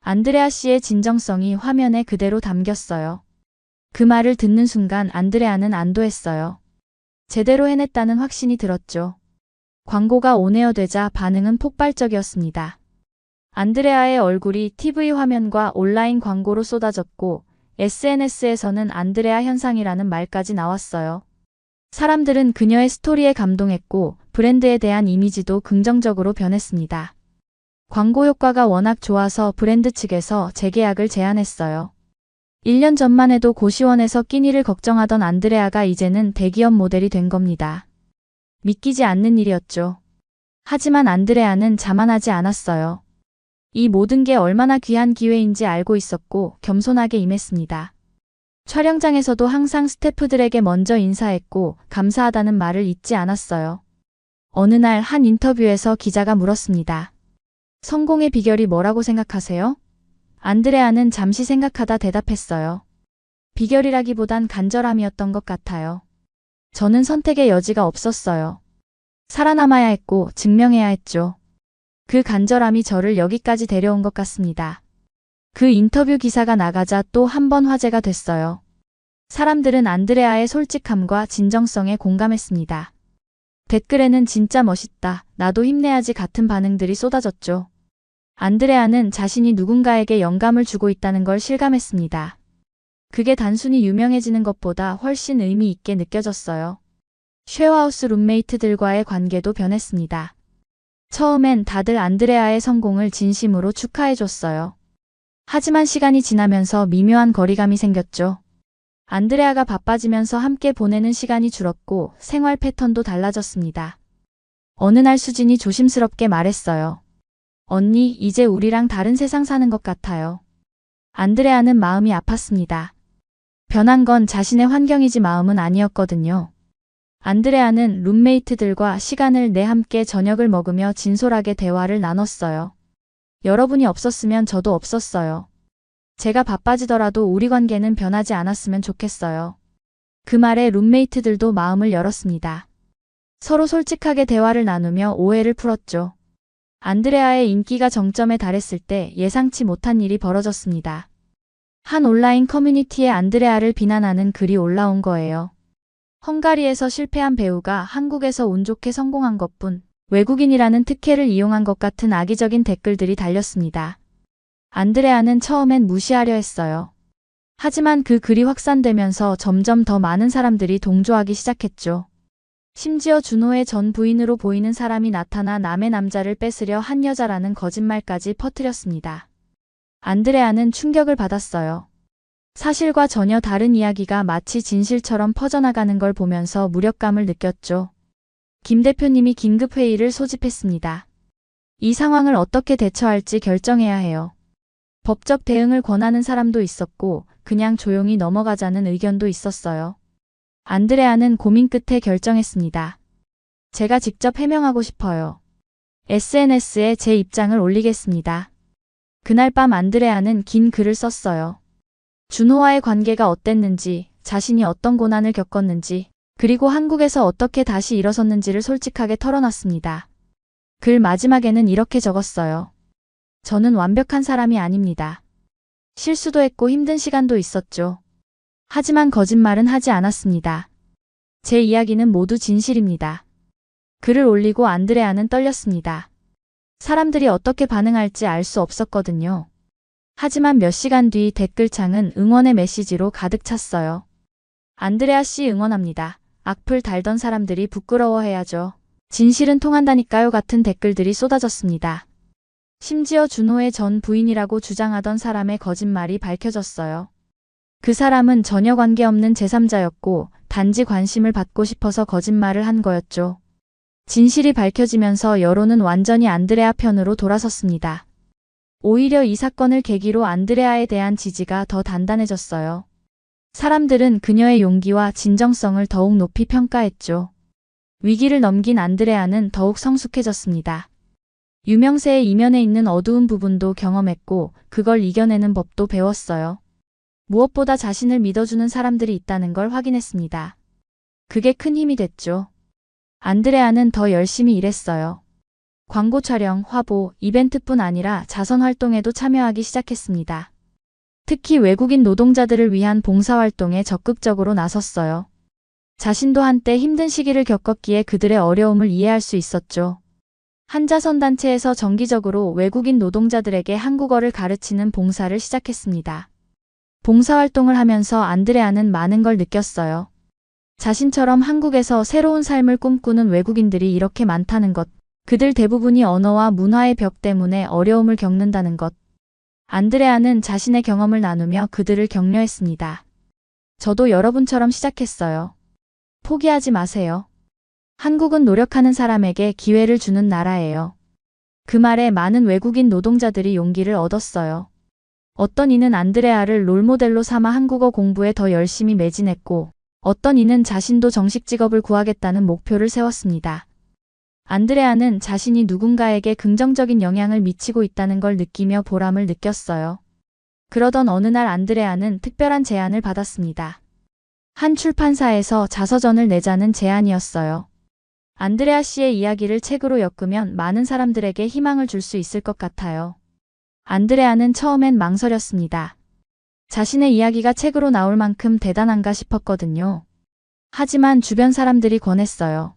안드레아 씨의 진정성이 화면에 그대로 담겼어요. 그 말을 듣는 순간 안드레아는 안도했어요. 제대로 해냈다는 확신이 들었죠. 광고가 온에어되자 반응은 폭발적이었습니다. 안드레아의 얼굴이 TV 화면과 온라인 광고로 쏟아졌고 SNS에서는 안드레아 현상이라는 말까지 나왔어요. 사람들은 그녀의 스토리에 감동했고 브랜드에 대한 이미지도 긍정적으로 변했습니다. 광고 효과가 워낙 좋아서 브랜드 측에서 재계약을 제안했어요. 1년 전만 해도 고시원에서 끼니를 걱정하던 안드레아가 이제는 대기업 모델이 된 겁니다. 믿기지 않는 일이었죠. 하지만 안드레아는 자만하지 않았어요. 이 모든 게 얼마나 귀한 기회인지 알고 있었고 겸손하게 임했습니다. 촬영장에서도 항상 스태프들에게 먼저 인사했고 감사하다는 말을 잊지 않았어요. 어느 날 한 인터뷰에서 기자가 물었습니다. 성공의 비결이 뭐라고 생각하세요? 안드레아는 잠시 생각하다 대답했어요. 비결이라기보단 간절함이었던 것 같아요. 저는 선택의 여지가 없었어요. 살아남아야 했고 증명해야 했죠. 그 간절함이 저를 여기까지 데려온 것 같습니다. 그 인터뷰 기사가 나가자 또 한 번 화제가 됐어요. 사람들은 안드레아의 솔직함과 진정성에 공감했습니다. 댓글에는 진짜 멋있다, 나도 힘내야지 같은 반응들이 쏟아졌죠. 안드레아는 자신이 누군가에게 영감을 주고 있다는 걸 실감했습니다. 그게 단순히 유명해지는 것보다 훨씬 의미 있게 느껴졌어요. 쉐어하우스 룸메이트들과의 관계도 변했습니다. 처음엔 다들 안드레아의 성공을 진심으로 축하해줬어요. 하지만 시간이 지나면서 미묘한 거리감이 생겼죠. 안드레아가 바빠지면서 함께 보내는 시간이 줄었고 생활 패턴도 달라졌습니다. 어느 날 수진이 조심스럽게 말했어요. 언니, 이제 우리랑 다른 세상 사는 것 같아요. 안드레아는 마음이 아팠습니다. 변한 건 자신의 환경이지 마음은 아니었거든요. 안드레아는 룸메이트들과 시간을 내 함께 저녁을 먹으며 진솔하게 대화를 나눴어요. 여러분이 없었으면 저도 없었어요. 제가 바빠지더라도 우리 관계는 변하지 않았으면 좋겠어요. 그 말에 룸메이트들도 마음을 열었습니다. 서로 솔직하게 대화를 나누며 오해를 풀었죠. 안드레아의 인기가 정점에 달했을 때 예상치 못한 일이 벌어졌습니다. 한 온라인 커뮤니티에 안드레아를 비난하는 글이 올라온 거예요. 헝가리에서 실패한 배우가 한국에서 운 좋게 성공한 것뿐, 외국인이라는 특혜를 이용한 것 같은 악의적인 댓글들이 달렸습니다. 안드레아는 처음엔 무시하려 했어요. 하지만 그 글이 확산되면서 점점 더 많은 사람들이 동조하기 시작했죠. 심지어 준호의 전 부인으로 보이는 사람이 나타나 남의 남자를 뺏으려 한 여자라는 거짓말까지 퍼뜨렸습니다. 안드레아는 충격을 받았어요. 사실과 전혀 다른 이야기가 마치 진실처럼 퍼져나가는 걸 보면서 무력감을 느꼈죠. 김 대표님이 긴급회의를 소집했습니다. 이 상황을 어떻게 대처할지 결정해야 해요. 법적 대응을 권하는 사람도 있었고 그냥 조용히 넘어가자는 의견도 있었어요. 안드레아는 고민 끝에 결정했습니다. 제가 직접 해명하고 싶어요. SNS에 제 입장을 올리겠습니다. 그날 밤 안드레아는 긴 글을 썼어요. 준호와의 관계가 어땠는지, 자신이 어떤 고난을 겪었는지, 그리고 한국에서 어떻게 다시 일어섰는지를 솔직하게 털어놨습니다. 글 마지막에는 이렇게 적었어요. 저는 완벽한 사람이 아닙니다. 실수도 했고 힘든 시간도 있었죠. 하지만 거짓말은 하지 않았습니다. 제 이야기는 모두 진실입니다. 글을 올리고 안드레아는 떨렸습니다. 사람들이 어떻게 반응할지 알 수 없었거든요. 하지만 몇 시간 뒤 댓글창은 응원의 메시지로 가득 찼어요. 안드레아 씨 응원합니다. 악플 달던 사람들이 부끄러워해야죠. 진실은 통한다니까요 같은 댓글들이 쏟아졌습니다. 심지어 준호의 전 부인이라고 주장하던 사람의 거짓말이 밝혀졌어요. 그 사람은 전혀 관계없는 제3자였고 단지 관심을 받고 싶어서 거짓말을 한 거였죠. 진실이 밝혀지면서 여론은 완전히 안드레아 편으로 돌아섰습니다. 오히려 이 사건을 계기로 안드레아에 대한 지지가 더 단단해졌어요. 사람들은 그녀의 용기와 진정성을 더욱 높이 평가했죠. 위기를 넘긴 안드레아는 더욱 성숙해졌습니다. 유명세의 이면에 있는 어두운 부분도 경험했고 그걸 이겨내는 법도 배웠어요. 무엇보다 자신을 믿어주는 사람들이 있다는 걸 확인했습니다. 그게 큰 힘이 됐죠. 안드레아는 더 열심히 일했어요. 광고 촬영, 화보, 이벤트뿐 아니라 자선 활동에도 참여하기 시작했습니다. 특히 외국인 노동자들을 위한 봉사활동에 적극적으로 나섰어요. 자신도 한때 힘든 시기를 겪었기에 그들의 어려움을 이해할 수 있었죠. 한자선단체에서 정기적으로 외국인 노동자들에게 한국어를 가르치는 봉사를 시작했습니다. 봉사활동을 하면서 안드레아는 많은 걸 느꼈어요. 자신처럼 한국에서 새로운 삶을 꿈꾸는 외국인들이 이렇게 많다는 것, 그들 대부분이 언어와 문화의 벽 때문에 어려움을 겪는다는 것. 안드레아는 자신의 경험을 나누며 그들을 격려했습니다. 저도 여러분처럼 시작했어요. 포기하지 마세요. 한국은 노력하는 사람에게 기회를 주는 나라예요. 그 말에 많은 외국인 노동자들이 용기를 얻었어요. 어떤 이는 안드레아를 롤모델로 삼아 한국어 공부에 더 열심히 매진했고, 어떤 이는 자신도 정식 직업을 구하겠다는 목표를 세웠습니다. 안드레아는 자신이 누군가에게 긍정적인 영향을 미치고 있다는 걸 느끼며 보람을 느꼈어요. 그러던 어느 날 안드레아는 특별한 제안을 받았습니다. 한 출판사에서 자서전을 내자는 제안이었어요. 안드레아 씨의 이야기를 책으로 엮으면 많은 사람들에게 희망을 줄 수 있을 것 같아요. 안드레아는 처음엔 망설였습니다. 자신의 이야기가 책으로 나올 만큼 대단한가 싶었거든요. 하지만 주변 사람들이 권했어요.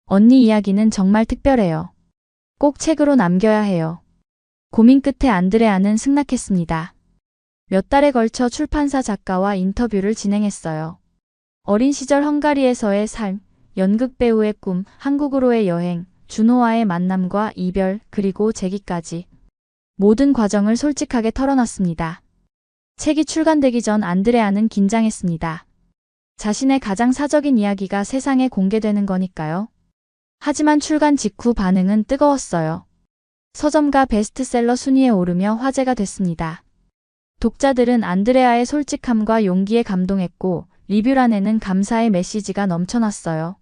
언니 이야기는 정말 특별해요. 꼭 책으로 남겨야 해요. 고민 끝에 안드레아는 승낙했습니다. 몇 달에 걸쳐 출판사 작가와 인터뷰를 진행했어요. 어린 시절 헝가리에서의 삶, 연극 배우의 꿈, 한국으로의 여행, 준호와의 만남과 이별, 그리고 재기까지 모든 과정을 솔직하게 털어놨습니다. 책이 출간되기 전 안드레아는 긴장했습니다. 자신의 가장 사적인 이야기가 세상에 공개되는 거니까요. 하지만 출간 직후 반응은 뜨거웠어요. 서점가 베스트셀러 순위에 오르며 화제가 됐습니다. 독자들은 안드레아의 솔직함과 용기에 감동했고 리뷰란에는 감사의 메시지가 넘쳐났어요.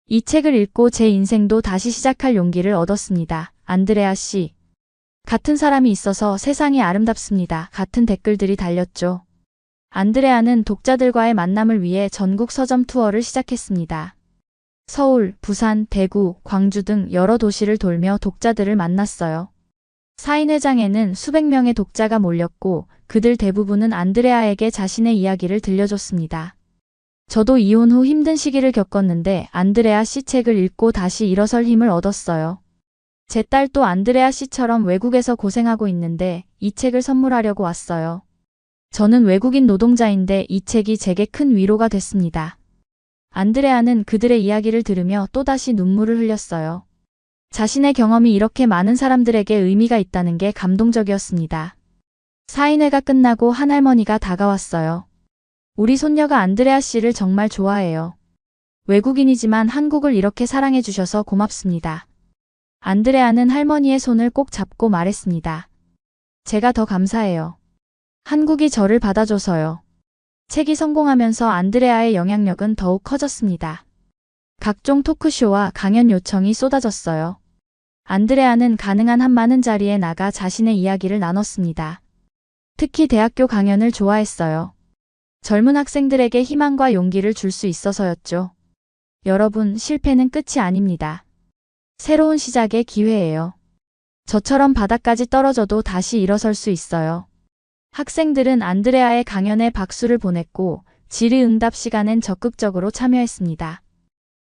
이 책을 읽고 제 인생도 다시 시작할 용기를 얻었습니다. 안드레아 씨. 같은 사람이 있어서 세상이 아름답습니다. 같은 댓글들이 달렸죠. 안드레아는 독자들과의 만남을 위해 전국 서점 투어를 시작했습니다. 서울, 부산, 대구, 광주 등 여러 도시를 돌며 독자들을 만났어요. 사인회장에는 수백 명의 독자가 몰렸고 그들 대부분은 안드레아에게 자신의 이야기를 들려줬습니다. 저도 이혼 후 힘든 시기를 겪었는데 안드레아 씨 책을 읽고 다시 일어설 힘을 얻었어요. 제 딸도 안드레아 씨처럼 외국에서 고생하고 있는데 이 책을 선물하려고 왔어요. 저는 외국인 노동자인데 이 책이 제게 큰 위로가 됐습니다. 안드레아는 그들의 이야기를 들으며 또다시 눈물을 흘렸어요. 자신의 경험이 이렇게 많은 사람들에게 의미가 있다는 게 감동적이었습니다. 사인회가 끝나고 한 할머니가 다가왔어요. 우리 손녀가 안드레아 씨를 정말 좋아해요. 외국인이지만 한국을 이렇게 사랑해 주셔서 고맙습니다. 안드레아는 할머니의 손을 꼭 잡고 말했습니다. 제가 더 감사해요. 한국이 저를 받아줘서요. 책이 성공하면서 안드레아의 영향력은 더욱 커졌습니다. 각종 토크쇼와 강연 요청이 쏟아졌어요. 안드레아는 가능한 한 많은 자리에 나가 자신의 이야기를 나눴습니다. 특히 대학교 강연을 좋아했어요. 젊은 학생들에게 희망과 용기를 줄 수 있어서였죠. 여러분, 실패는 끝이 아닙니다. 새로운 시작의 기회예요. 저처럼 바닥까지 떨어져도 다시 일어설 수 있어요. 학생들은 안드레아의 강연에 박수를 보냈고 질의응답 시간엔 적극적으로 참여했습니다.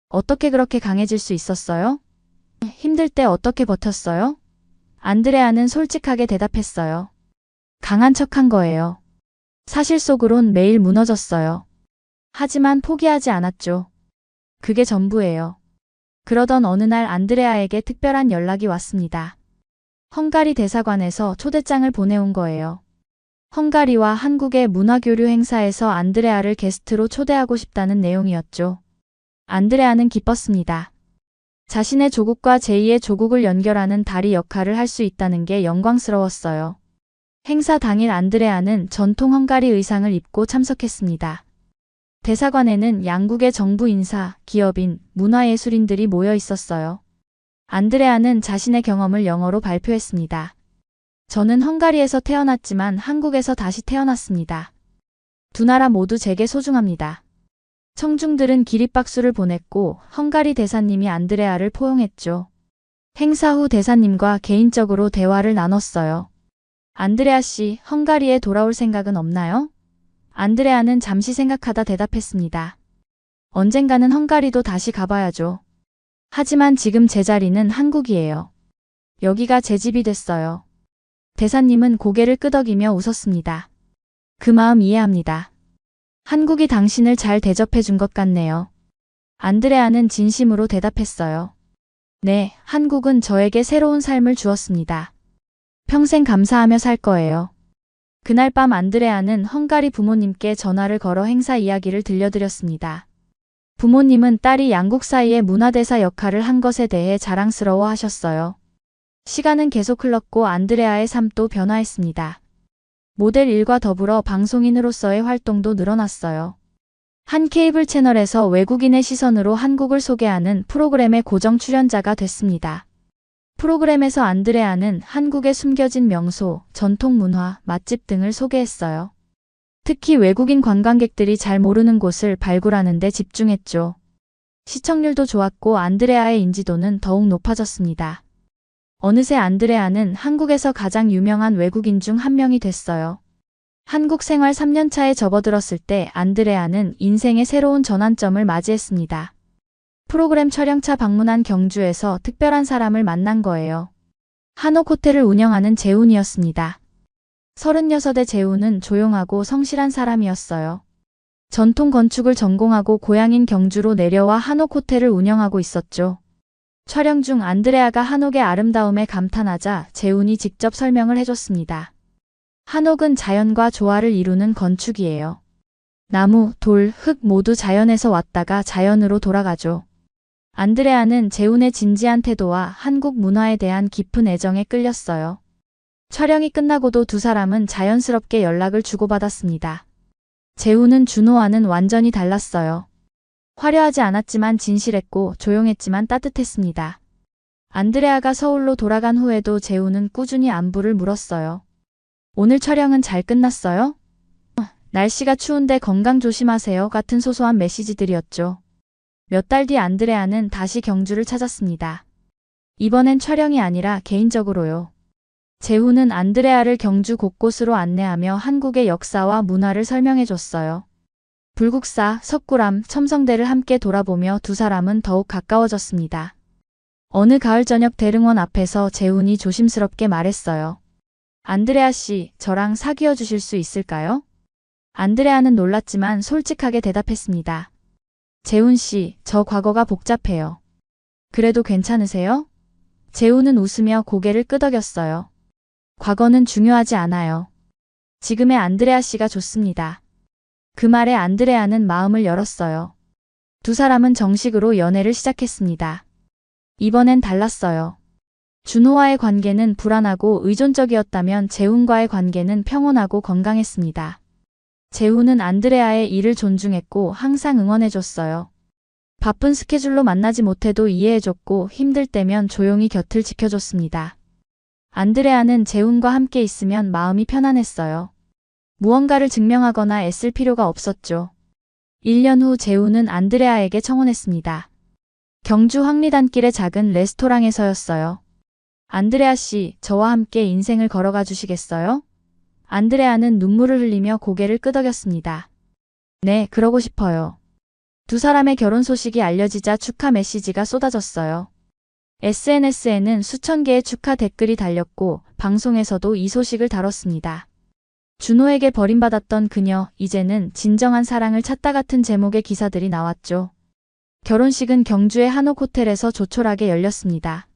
어떻게 그렇게 강해질 수 있었어요? 힘들 때 어떻게 버텼어요? 안드레아는 솔직하게 대답했어요. 강한 척한 거예요. 사실 속으론 매일 무너졌어요. 하지만 포기하지 않았죠. 그게 전부예요. 그러던 어느 날 안드레아에게 특별한 연락이 왔습니다. 헝가리 대사관에서 초대장을 보내온 거예요. 헝가리와 한국의 문화교류 행사에서 안드레아를 게스트로 초대하고 싶다는 내용이었죠. 안드레아는 기뻤습니다. 자신의 조국과 제2의 조국을 연결하는 다리 역할을 할 수 있다는 게 영광스러웠어요. 행사 당일 안드레아는 전통 헝가리 의상을 입고 참석했습니다. 대사관에는 양국의 정부 인사, 기업인, 문화예술인들이 모여 있었어요. 안드레아는 자신의 경험을 영어로 발표했습니다. 저는 헝가리에서 태어났지만 한국에서 다시 태어났습니다. 두 나라 모두 제게 소중합니다. 청중들은 기립박수를 보냈고 헝가리 대사님이 안드레아를 포용했죠. 행사 후 대사님과 개인적으로 대화를 나눴어요. 안드레아 씨, 헝가리에 돌아올 생각은 없나요? 안드레아는 잠시 생각하다 대답했습니다. 언젠가는 헝가리도 다시 가봐야죠. 하지만 지금 제 자리는 한국이에요. 여기가 제 집이 됐어요. 대사님은 고개를 끄덕이며 웃었습니다. 그 마음 이해합니다. 한국이 당신을 잘 대접해 준 것 같네요. 안드레아는 진심으로 대답했어요. 네, 한국은 저에게 새로운 삶을 주었습니다. 평생 감사하며 살 거예요. 그날 밤 안드레아는 헝가리 부모님께 전화를 걸어 행사 이야기를 들려드렸습니다. 부모님은 딸이 양국 사이의 문화대사 역할을 한 것에 대해 자랑스러워 하셨어요. 시간은 계속 흘렀고 안드레아의 삶도 변화했습니다. 모델 일과 더불어 방송인으로서의 활동도 늘어났어요. 한 케이블 채널에서 외국인의 시선으로 한국을 소개하는 프로그램의 고정 출연자가 됐습니다. 프로그램에서 안드레아는 한국의 숨겨진 명소, 전통 문화, 맛집 등을 소개했어요. 특히 외국인 관광객들이 잘 모르는 곳을 발굴하는 데 집중했죠. 시청률도 좋았고 안드레아의 인지도는 더욱 높아졌습니다. 어느새 안드레아는 한국에서 가장 유명한 외국인 중 한 명이 됐어요. 한국 생활 3년 차에 접어들었을 때 안드레아는 인생의 새로운 전환점을 맞이했습니다. 프로그램 촬영차 방문한 경주에서 특별한 사람을 만난 거예요. 한옥 호텔을 운영하는 재훈이었습니다. 36의 재훈은 조용하고 성실한 사람이었어요. 전통 건축을 전공하고 고향인 경주로 내려와 한옥 호텔을 운영하고 있었죠. 촬영 중 안드레아가 한옥의 아름다움에 감탄하자 재훈이 직접 설명을 해줬습니다. 한옥은 자연과 조화를 이루는 건축이에요. 나무, 돌, 흙 모두 자연에서 왔다가 자연으로 돌아가죠. 안드레아는 재훈의 진지한 태도와 한국 문화에 대한 깊은 애정에 끌렸어요. 촬영이 끝나고도 두 사람은 자연스럽게 연락을 주고받았습니다. 재훈은 준호와는 완전히 달랐어요. 화려하지 않았지만 진실했고 조용했지만 따뜻했습니다. 안드레아가 서울로 돌아간 후에도 재훈은 꾸준히 안부를 물었어요. 오늘 촬영은 잘 끝났어요? 날씨가 추운데 건강 조심하세요 같은 소소한 메시지들이었죠. 몇 달 뒤 안드레아는 다시 경주를 찾았습니다. 이번엔 촬영이 아니라 개인적으로요. 재훈은 안드레아를 경주 곳곳으로 안내하며 한국의 역사와 문화를 설명해줬어요. 불국사, 석굴암, 첨성대를 함께 돌아보며 두 사람은 더욱 가까워졌습니다. 어느 가을 저녁 대릉원 앞에서 재훈이 조심스럽게 말했어요. 안드레아 씨, 저랑 사귀어 주실 수 있을까요? 안드레아는 놀랐지만 솔직하게 대답했습니다. 재훈 씨, 저 과거가 복잡해요. 그래도 괜찮으세요? 재훈은 웃으며 고개를 끄덕였어요. 과거는 중요하지 않아요. 지금의 안드레아 씨가 좋습니다. 그 말에 안드레아는 마음을 열었어요. 두 사람은 정식으로 연애를 시작했습니다. 이번엔 달랐어요. 준호와의 관계는 불안하고 의존적이었다면 재훈과의 관계는 평온하고 건강했습니다. 재훈은 안드레아의 일을 존중했고 항상 응원해줬어요. 바쁜 스케줄로 만나지 못해도 이해해줬고 힘들 때면 조용히 곁을 지켜줬습니다. 안드레아는 재훈과 함께 있으면 마음이 편안했어요. 무언가를 증명하거나 애쓸 필요가 없었죠. 1년 후 재훈은 안드레아에게 청혼했습니다. 경주 황리단길의 작은 레스토랑에서였어요. 안드레아 씨, 저와 함께 인생을 걸어가 주시겠어요? 안드레아는 눈물을 흘리며 고개를 끄덕였습니다. 네, 그러고 싶어요. 두 사람의 결혼 소식이 알려지자 축하 메시지가 쏟아졌어요. SNS에는 수천 개의 축하 댓글이 달렸고 방송에서도 이 소식을 다뤘습니다. 준호에게 버림받았던 그녀, 이제는 진정한 사랑을 찾다 같은 제목의 기사들이 나왔죠. 결혼식은 경주의 한옥 호텔에서 조촐하게 열렸습니다.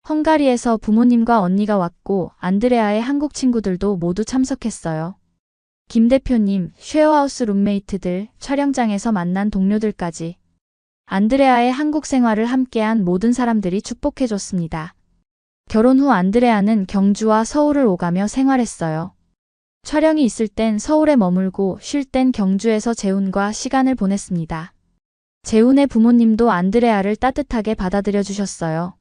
헝가리에서 부모님과 언니가 왔고 안드레아의 한국 친구들도 모두 참석했어요. 김 대표님, 쉐어하우스 룸메이트들, 촬영장에서 만난 동료들까지 안드레아의 한국 생활을 함께한 모든 사람들이 축복해줬습니다. 결혼 후 안드레아는 경주와 서울을 오가며 생활했어요. 촬영이 있을 땐 서울에 머물고 쉴 땐 경주에서 재훈과 시간을 보냈습니다. 재훈의 부모님도 안드레아를 따뜻하게 받아들여 주셨어요.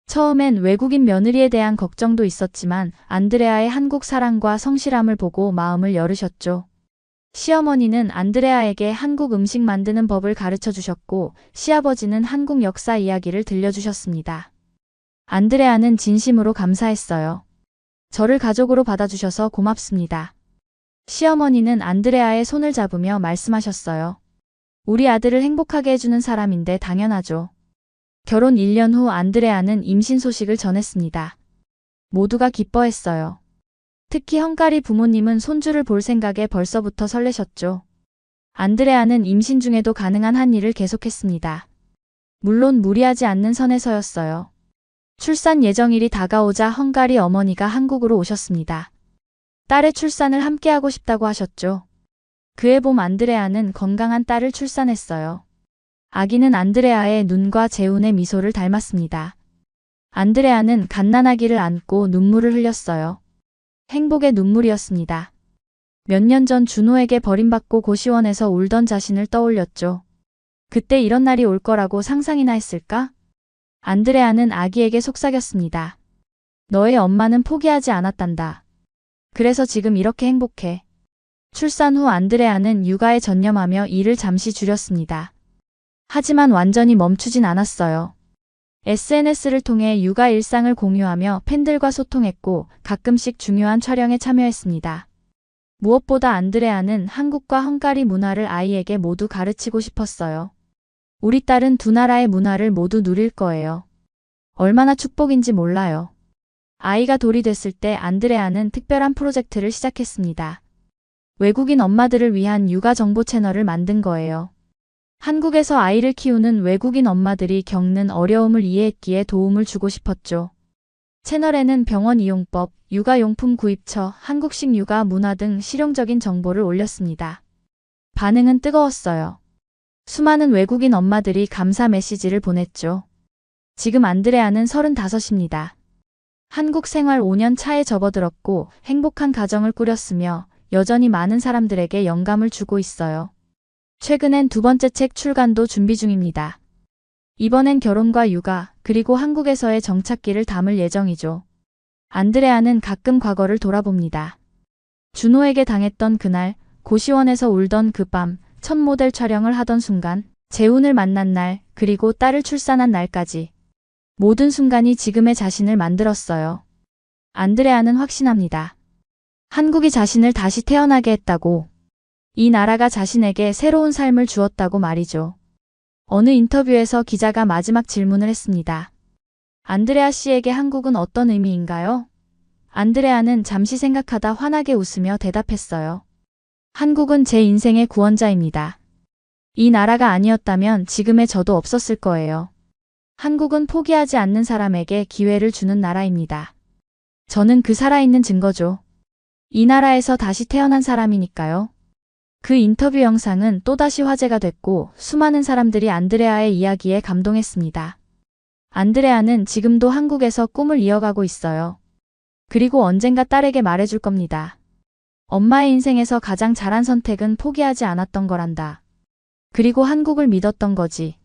처음엔 외국인 며느리에 대한 걱정도 있었지만 안드레아의 한국 사랑과 성실함을 보고 마음을 열으셨죠. 시어머니는 안드레아에게 한국 음식 만드는 법을 가르쳐 주셨고 시아버지는 한국 역사 이야기를 들려주셨습니다. 안드레아는 진심으로 감사했어요. 저를 가족으로 받아주셔서 고맙습니다. 시어머니는 안드레아의 손을 잡으며 말씀하셨어요. 우리 아들을 행복하게 해주는 사람인데 당연하죠. 결혼 1년 후 안드레아는 임신 소식을 전했습니다. 모두가 기뻐했어요. 특히 헝가리 부모님은 손주를 볼 생각에 벌써부터 설레셨죠. 안드레아는 임신 중에도 가능한 한 일을 계속했습니다. 물론 무리하지 않는 선에서였어요. 출산 예정일이 다가오자 헝가리 어머니가 한국으로 오셨습니다. 딸의 출산을 함께하고 싶다고 하셨죠. 그해 봄 안드레아는 건강한 딸을 출산했어요. 아기는 안드레아의 눈과 재훈의 미소를 닮았습니다. 안드레아는 갓난아기를 안고 눈물을 흘렸어요. 행복의 눈물이었습니다. 몇 년 전 준호에게 버림받고 고시원에서 울던 자신을 떠올렸죠. 그때 이런 날이 올 거라고 상상이나 했을까? 안드레아는 아기에게 속삭였습니다. 너의 엄마는 포기하지 않았단다. 그래서 지금 이렇게 행복해. 출산 후 안드레아는 육아에 전념하며 일을 잠시 줄였습니다. 하지만 완전히 멈추진 않았어요. SNS를 통해 육아 일상을 공유하며 팬들과 소통했고 가끔씩 중요한 촬영에 참여했습니다. 무엇보다 안드레아는 한국과 헝가리 문화를 아이에게 모두 가르치고 싶었어요. 우리 딸은 두 나라의 문화를 모두 누릴 거예요. 얼마나 축복인지 몰라요. 아이가 돌이 됐을 때 안드레아는 특별한 프로젝트를 시작했습니다. 외국인 엄마들을 위한 육아 정보 채널을 만든 거예요. 한국에서 아이를 키우는 외국인 엄마들이 겪는 어려움을 이해했기에 도움을 주고 싶었죠. 채널에는 병원 이용법, 육아용품 구입처, 한국식 육아 문화 등 실용적인 정보를 올렸습니다. 반응은 뜨거웠어요. 수많은 외국인 엄마들이 감사 메시지를 보냈죠. 지금 안드레아는 35입니다. 한국 생활 5년 차에 접어들었고 행복한 가정을 꾸렸으며 여전히 많은 사람들에게 영감을 주고 있어요. 최근엔 두 번째 책 출간도 준비 중입니다. 이번엔 결혼과 육아, 그리고 한국에서의 정착기를 담을 예정이죠. 안드레아는 가끔 과거를 돌아봅니다. 준호에게 당했던 그날, 고시원에서 울던 그 밤, 첫 모델 촬영을 하던 순간, 재훈을 만난 날, 그리고 딸을 출산한 날까지. 모든 순간이 지금의 자신을 만들었어요. 안드레아는 확신합니다. 한국이 자신을 다시 태어나게 했다고. 이 나라가 자신에게 새로운 삶을 주었다고 말이죠. 어느 인터뷰에서 기자가 마지막 질문을 했습니다. 안드레아 씨에게 한국은 어떤 의미인가요? 안드레아는 잠시 생각하다 환하게 웃으며 대답했어요. 한국은 제 인생의 구원자입니다. 이 나라가 아니었다면 지금의 저도 없었을 거예요. 한국은 포기하지 않는 사람에게 기회를 주는 나라입니다. 저는 그 살아있는 증거죠. 이 나라에서 다시 태어난 사람이니까요. 그 인터뷰 영상은 또다시 화제가 됐고 수많은 사람들이 안드레아의 이야기에 감동했습니다. 안드레아는 지금도 한국에서 꿈을 이어가고 있어요. 그리고 언젠가 딸에게 말해줄 겁니다. 엄마의 인생에서 가장 잘한 선택은 포기하지 않았던 거란다. 그리고 한국을 믿었던 거지.